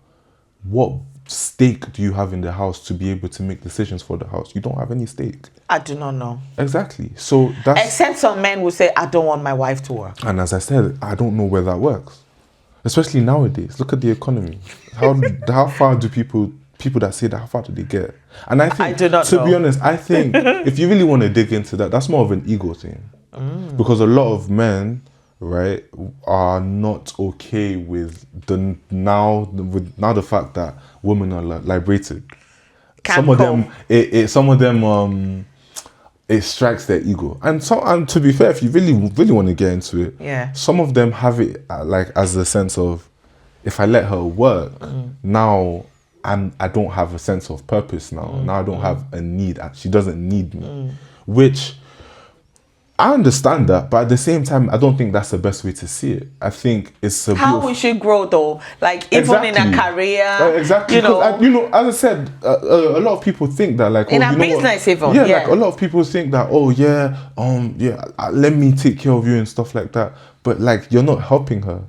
what stake do you have in the house to be able to make decisions for the house? You don't have any stake. I do not know. Exactly. So that's... Except some men will say, I don't want my wife to work. And as I said, I don't know where that works. Especially nowadays. Look at the economy. How far do people that say that, how far do they get? And I think, I do not know. Be honest, I think if you really want to dig into that, that's more of an ego thing. Because a lot of men, right, are not okay with the fact that women are liberated. Some of them, it strikes their ego. And to be fair, if you really want to get into it, yeah, some of them have it like as a sense of, if I let her work, now I don't have a sense of purpose now. Now I don't have a need. She doesn't need me, which I understand that, but at the same time, I don't think that's the best way to see it. I think it's how we should grow, though. Like even in a career, exactly. You know, as I said, a lot of people think that, like, in a business, even like a lot of people think that, let me take care of you and stuff like that. But like, you're not helping her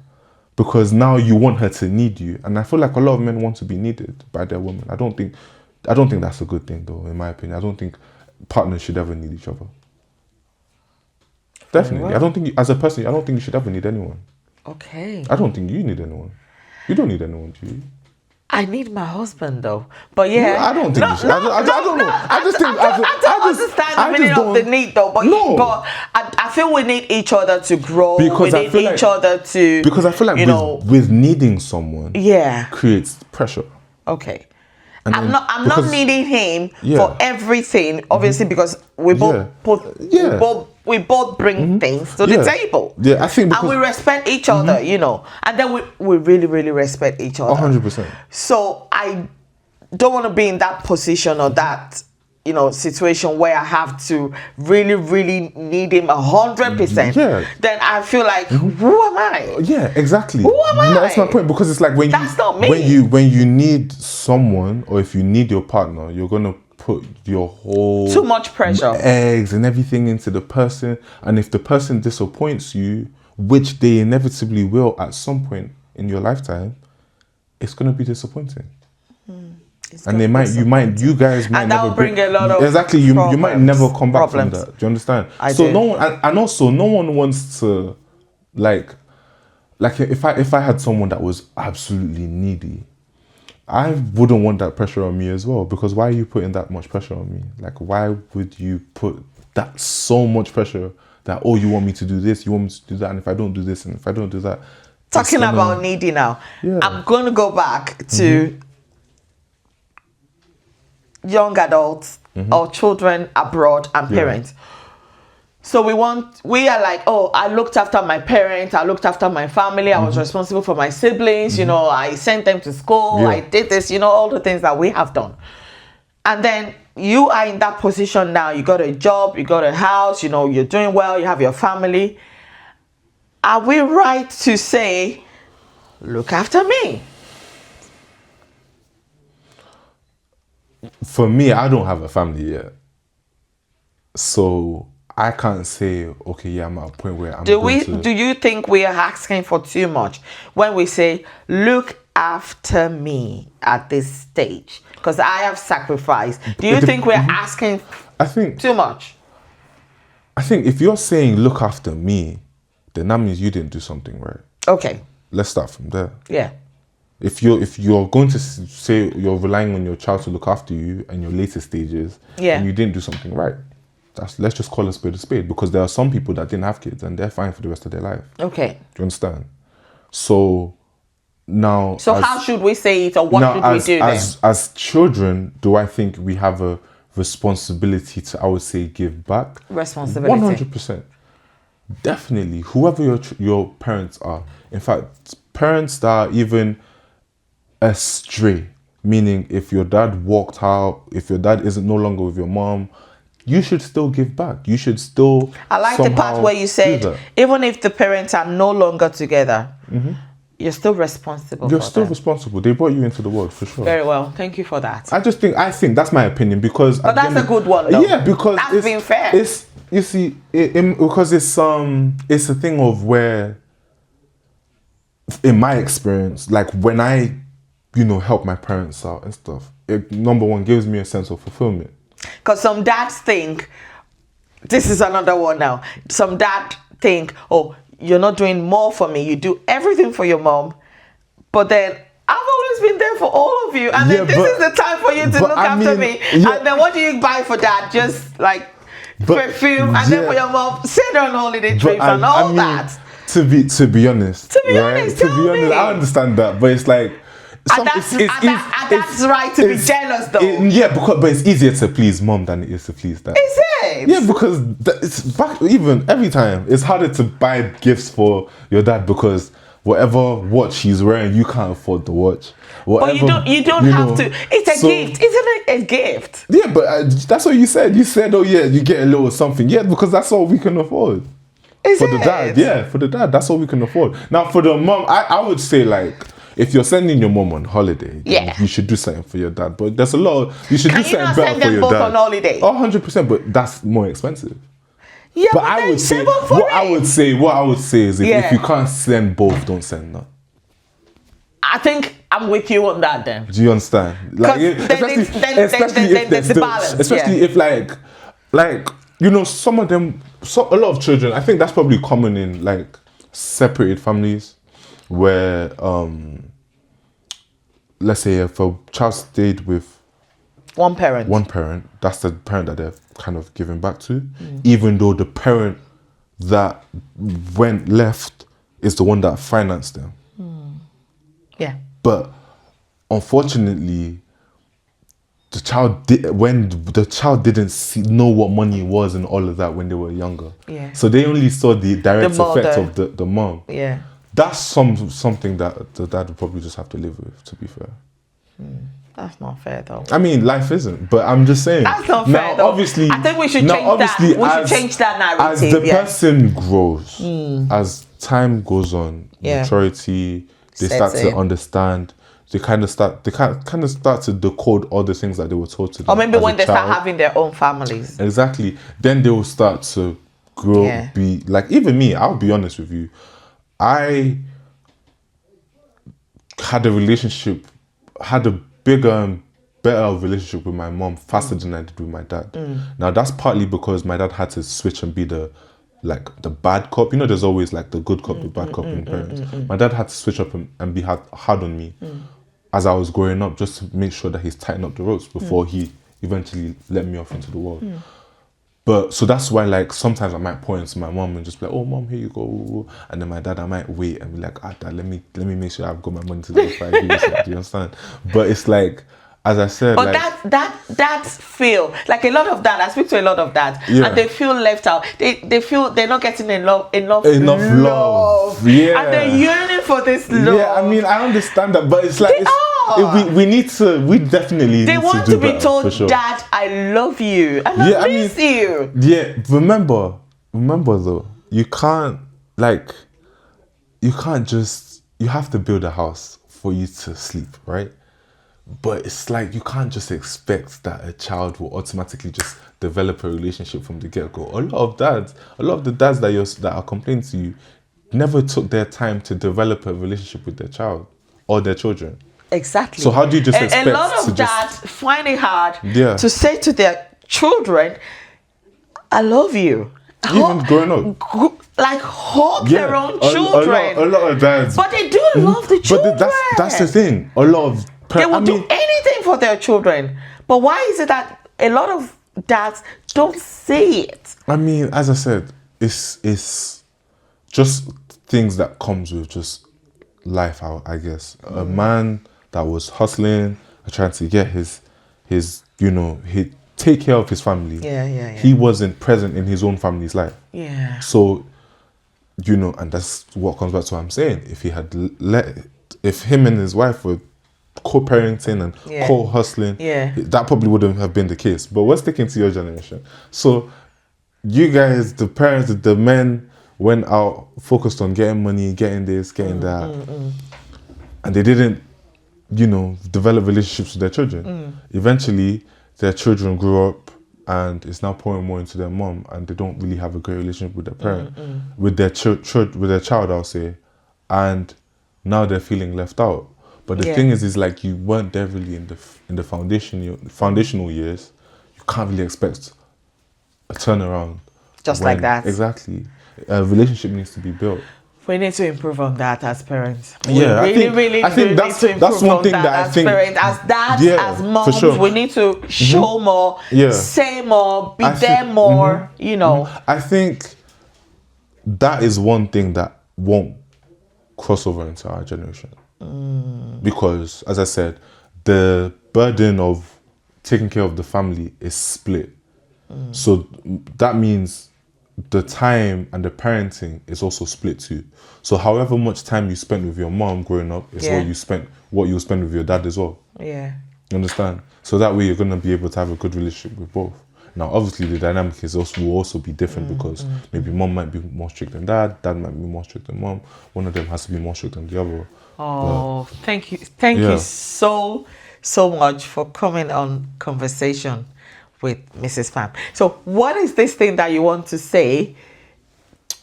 because now you want her to need you, and I feel like a lot of men want to be needed by their woman. I don't think that's a good thing, though. In my opinion, I don't think partners should ever need each other. Definitely. Well, I don't think, as a person, I don't think you should ever need anyone. Okay. I don't think you need anyone. You don't need anyone, do you? I need my husband, though. But yeah. No, I don't think you should. I don't know. I just think... I don't understand the meaning of the need, though. But, but I feel we need each other to grow. Because we need each other to... Because I feel like with needing someone... Yeah. ...creates pressure. Okay. I'm not needing him for everything, obviously, because we both bring things to the table. Yeah, I think, and we respect each other, and then we really, really respect each other. 100%. So I don't want to be in that position or that situation where I have to really, really need him 100%. Yeah. Then I feel like, who am I? Yeah, exactly. Who am I? That's my point, because it's like that's not me. when you need someone, or if you need your partner, you're gonna put your whole too much pressure, eggs and everything into the person, and if the person disappoints you, which they inevitably will at some point in your lifetime, it's gonna be disappointing. And you guys might never bring a lot of you might never come back from that. Do you understand? No one wants to like if I had someone that was absolutely needy, I wouldn't want that pressure on me as well, because why are you putting that much pressure on me? Like, why would you put that so much pressure that, you want me to do this, you want me to do that, and if I don't do this and if I don't do that. Talking about needy now, I'm going to go back to young adults or children abroad and parents. So we are like, oh, I looked after my parents, I looked after my family, I was responsible for my siblings, you know, I sent them to school, I did this, you know, all the things that we have done. And then you are in that position now, you got a job, you got a house, you know, you're doing well, you have your family. Are we right to say, look after me? For me, I don't have a family yet. So I can't say, okay, yeah, I'm at a point where Do you think we are asking for too much when we say, look after me at this stage? Because I have sacrificed. Do you think we're asking too much? I think if you're saying look after me, then that means you didn't do something right. Okay. Let's start from there. Yeah. If you're going to say you're relying on your child to look after you in your later stages, and you didn't do something right, let's just call a spade, because there are some people that didn't have kids and they're fine for the rest of their life. Okay. Do you understand? So now, how should we say it, or what should we do then? As children, do I think we have a responsibility to, I would say, give back? Responsibility. 100%. Definitely. Whoever your parents are. In fact, parents that are even astray, meaning if your dad walked out, if your dad isn't no longer with your mom, you should still give back. You should still. I like the part where you said, even if the parents are no longer together, you're still responsible. You're still responsible. They brought you into the world, for sure. Very well. Thank you for that. I think that's my opinion, because. But that's a good one, though. Yeah, because that's being fair. You see, because it's a thing of where, in my experience, like when I, help my parents out and stuff, it, number one, gives me a sense of fulfillment. Because some dads think, this is another one now. Some dads think, oh, you're not doing more for me. You do everything for your mom, but then I've always been there for all of you, and then this is the time for you to look after me. Yeah. And then what do you buy for dad? Just like perfume, and then for your mom, send her on holiday trips and all that. To be honest, I understand that, but it's like. That's right to be jealous, though. But it's easier to please mom than it is to please dad. Is it? Yeah, because even every time it's harder to buy gifts for your dad, because whatever watch he's wearing, you can't afford the watch. Whatever, but you don't have to. It's a gift, isn't it? A gift. Yeah, but that's what you said. You said, oh yeah, you get a little something. Yeah, because that's all we can afford. For the dad, that's all we can afford. Now for the mom, I would say, like, if you're sending your mom on holiday, you should do something for your dad. But there's a lot you should do something better for your dad. On holiday? 100%, but that's more expensive. Yeah, but I would say what I would say is if you can't send both, don't send none. I think I'm with you on that then. Do you understand? Like, especially if some of them, a lot of children, I think that's probably common in like separated families, where let's say if a child stayed with one parent, that's the parent that they're kind of giving back to, even though the parent that went left is the one that financed them. Yeah. But unfortunately, when the child didn't know what money was and all of that when they were younger. Yeah. So they only saw the direct effect of the mom. Yeah. That's something that the dad would probably just have to live with, to be fair. That's not fair, though. I mean, life isn't, but I'm just saying. That's not fair, though. Obviously, I think we should change that. We should change that narrative. As the person grows, as time goes on, maturity, they start to understand. They kind of start to decode all the things that they were taught to do. Or maybe when they start having their own families. Exactly. Then they will start to grow, be like, even me, I'll be honest with you. I had a bigger and better relationship with my mom faster than I did with my dad. Now that's partly because my dad had to switch and be the bad cop. There's always like the good cop, the bad cop in parents. My dad had to switch up and be hard on me as I was growing up, just to make sure that he's tightened up the ropes before he eventually let me off into the world. But so that's why, like, sometimes I might point to my mom and just be like, oh mom, here you go. And then my dad, I might wait and be like, dad, let me make sure I've got my money to the 5 years. Do you understand? But it's like, as I said, But like, that feel like a lot of that. I speak to a lot of that, Yeah. and they feel left out. They feel they're not getting enough love. Yeah. and they're yearning for this love. Yeah, I mean, I understand that, but it's like we definitely They need want to to do be better, told, for sure. "Dad, I love you, and Yeah, I miss you." Yeah, remember though, you can't just, you have to build a house for you to sleep, right? But it's like, you can't just expect that a child will automatically just develop a relationship from the get-go. A lot of the dads that are complaining to you never took their time to develop a relationship with their child or their children. Exactly. So how do you just expect a lot to of dads find it hard Yeah. to say to their children, "I love you." Even growing up, Like hug their own a children. lot of dads. But they do love the children. But that's the thing. A lot of They will do anything for their children. But why is it that a lot of dads don't say it? I mean, as I said, it's just things that comes with just life, I guess. A man that was hustling, trying to get his he take care of his family. Yeah. He wasn't present in his own family's life. Yeah. So, and that's what comes back to what I'm saying. If he had if him and his wife were co-parenting and co-hustling, that probably wouldn't have been the case. But we're sticking to your generation. So you guys, the parents, the men went out, focused on getting money, getting this, getting that. And they didn't, develop relationships with their children. Eventually, their children grew up and it's now pouring more into their mom, and they don't really have a great relationship with their parent, with their child, I'll say. And now they're feeling left out. But the thing is like, you weren't there really in the foundational years. You can't really expect a turnaround. Just like that. Exactly. A relationship needs to be built. We need to improve on that as parents. Yeah, I think that's one thing that I think, parents, as dads, as moms, for sure. we need to show more, say more, be there more, I think that is one thing that won't cross over into our generation. Because, as I said, the burden of taking care of the family is split. So that means the time and the parenting is also split too. So however much time you spent with your mom growing up is what you spend with your dad as well. Yeah. You understand? So that way you're going to be able to have a good relationship with both. Now, obviously, the dynamic will also be different because maybe mom might be more strict than dad might be more strict than mom. One of them has to be more strict than the other. Oh, thank you. Thank you so much for coming on Conversation with Mrs. Pham. So what is this thing that you want to say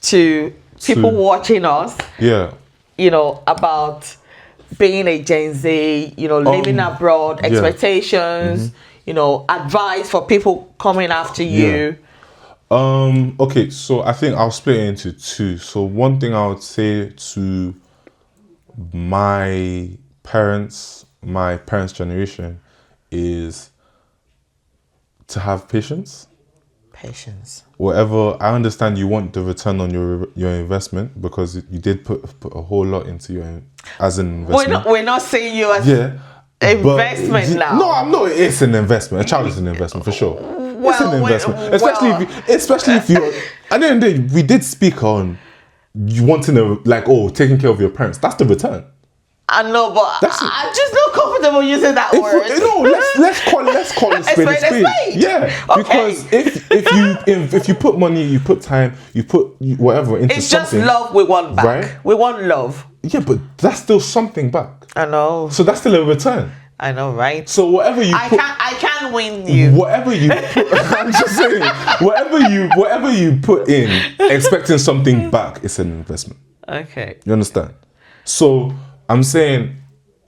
to people watching us? Yeah. About being a Gen Z, living abroad, expectations, advice for people coming after you. Okay, so I think I'll split it into two. So one thing I would say to my parents' generation is to have patience. Whatever, I understand you want the return on your investment because you did put a whole lot into as an investment. We're not saying you as investment now. No, I'm not. It's an investment. A child is an investment for sure. Well, it's an investment, especially if you. At the end of the day, we did speak on you wanting to taking care of your parents. That's the return. I know, but I'm just not comfortable using that word. No, let's call it spade a spade. Yeah, okay. Because if you put money, you put time, you put whatever into it's something. It's just love we want back. Right? We want love. Yeah, but that's still something back. I know. So that's still a return. I know, right? So whatever you I can't win you. Whatever you put, I'm just saying, whatever you put in, expecting something back, it's an investment. Okay. You understand? So I'm saying,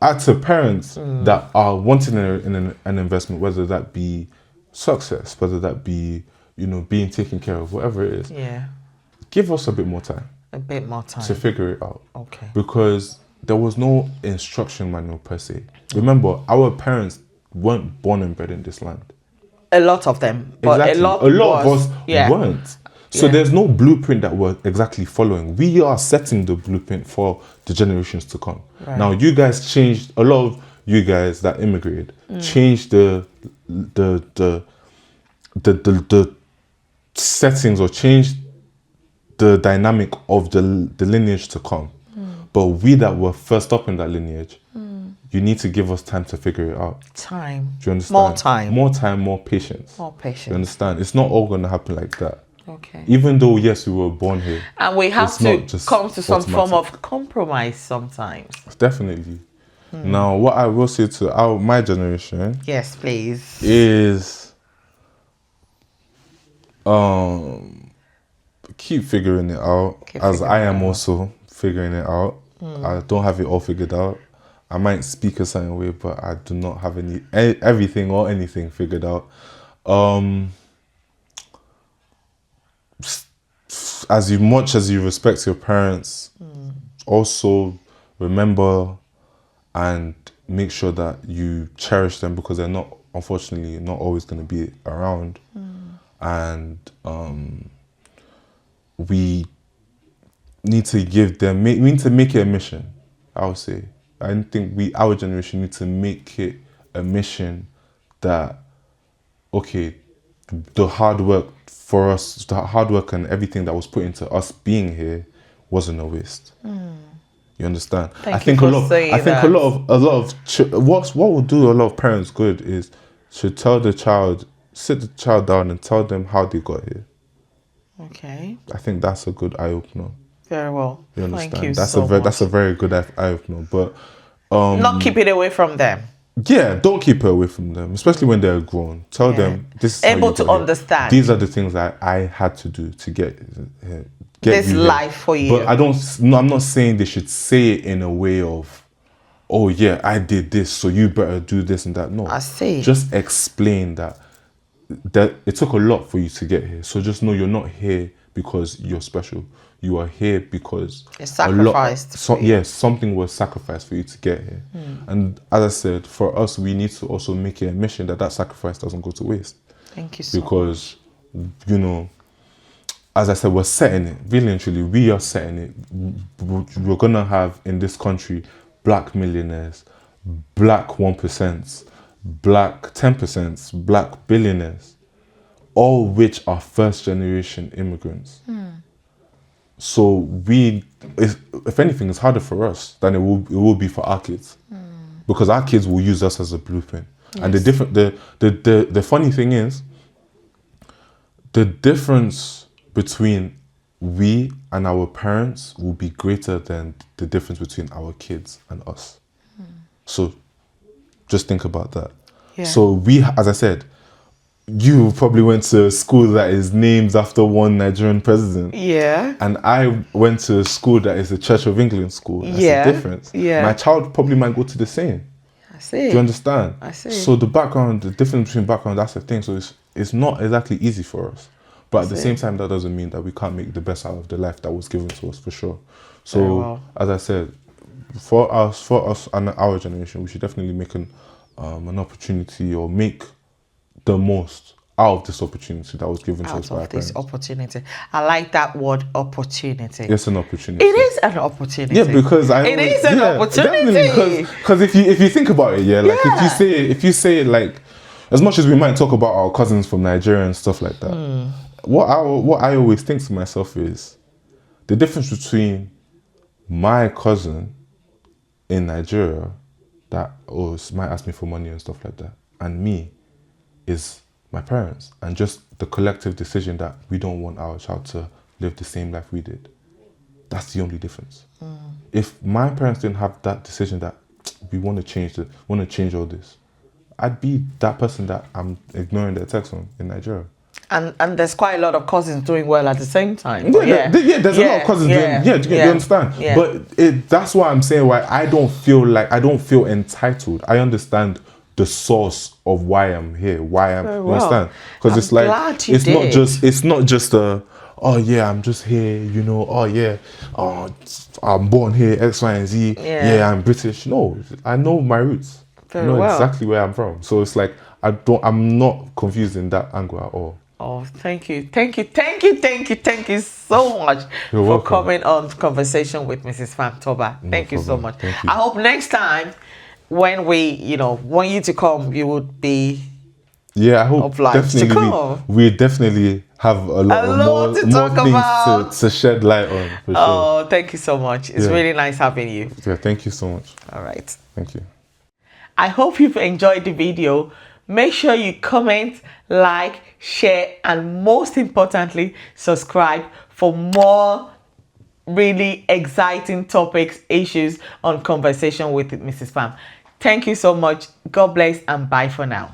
to parents that are wanting an investment, whether that be success, whether that be being taken care of, whatever it is. Yeah. Give us a bit more time. A bit more time to figure it out. Okay. Because there was no instruction manual per se. Remember, our parents weren't born and bred in this land. A lot of them, but exactly. a lot of us weren't. So there's no blueprint that we're exactly following. We are setting the blueprint for the generations to come. Right. Now, you guys changed a lot of you guys that immigrated change the settings or change the dynamic of the lineage to come. But we that were first up in that lineage, you need to give us time to figure it out. Time. Do you understand? More time. More time, more patience. More patience. You understand? It's not all going to happen like that. Okay. Even though, yes, we were born here. And we have it's to not just come to some form automatic. of compromise sometimes. Definitely. Now, what I will say to my generation, Yes, please. is keep figuring it out, as I am also figuring it out. I don't have it all figured out. I might speak a certain way, but I do not have everything or anything figured out. As much as you respect your parents, also remember and make sure that you cherish them, because they're not, unfortunately, not always going to be around. And we need to give them, we need to make it a mission, I would say. I think our generation need to make it a mission that, okay, the hard work for us, the hard work and everything that was put into us being here wasn't a waste. You understand? I think a lot of what will do a lot of parents good is to sit the child down and tell them how they got here. Okay. I think that's a good eye opener. Very well. You understand? Thank you That's so much. That's a very good eye opener. But not keep it away from them. yeah, don't keep it away from them, especially when they're grown. Tell them this is able how you to got here. understand. These are the things that I had to do to get This you here. life for you. But I'm not saying they should say it in a way of, oh yeah, I did this, so you better do this and that. No, I see. Just explain that it took a lot for you to get here. So just know you're not here because you're special. You are here because it's sacrificed. Something was sacrificed for you to get here. And as I said, for us, we need to also make it a mission that sacrifice doesn't go to waste. Thank you so much. Because, you know, as I said, we're setting it. Really and truly, we are setting it. We're going to have in this country black millionaires, black 1%, black 10%, black billionaires, all which are first generation immigrants. So if anything, it's harder for us than it will be for our kids, because our kids will use us as a blueprint. Yes. And the funny thing is, the difference between we and our parents will be greater than the difference between our kids and us. So just think about that. Yeah. So as I said, you probably went to a school that is named after one Nigerian president. Yeah. And I went to a school that is a Church of England school. That's the difference. Yeah. My child probably might go to the same. I see. Do you understand? I see. So the difference between background, that's the thing. So it's not exactly easy for us. But at the same time, that doesn't mean that we can't make the best out of the life that was given to us, for sure. So, as I said, for us and our generation, we should definitely make an opportunity, or make the most out of this opportunity that was given to us by our parents. Opportunity. I like that word, opportunity. It's an opportunity. It is an opportunity. Yeah, because it is an opportunity. Because if you think about it, if you say it like, as much as we might talk about our cousins from Nigeria and stuff like that, what I always think to myself is the difference between my cousin in Nigeria that might ask me for money and stuff like that, and me, is my parents, and just the collective decision that we don't want our child to live the same life we did. That's the only difference. If my parents didn't have that decision that we want to change all this, I'd be that person that I'm ignoring their text on in Nigeria. And there's quite a lot of cousins doing well at the same time. There's a lot of cousins doing. You understand? Yeah. But that's why I'm saying why I don't feel entitled. I understand the source of why I'm here, you understand? Because it's like it's not just I'm just here, you know, I'm born here, X, Y, and Z. Yeah, I'm British. No, I know my roots. I know exactly where I'm from. So it's like I'm not confused in that angle at all. Oh, thank you so much for coming on Conversation with Mrs. Oluwatoba. Thank you so much. I hope next time when we, want you to come, you would be Yeah, I hope obliged to definitely come. we definitely have a lot A of lot to more talk things about. to shed light on for sure. Oh, thank you so much. It's Yeah. really nice having you. Yeah, thank you so much. All right. Thank you. I hope you've enjoyed the video. Make sure you comment, like, share, and most importantly, subscribe for more really exciting topics, issues on Conversation with Mrs. Pham. Thank you so much. God bless and bye for now.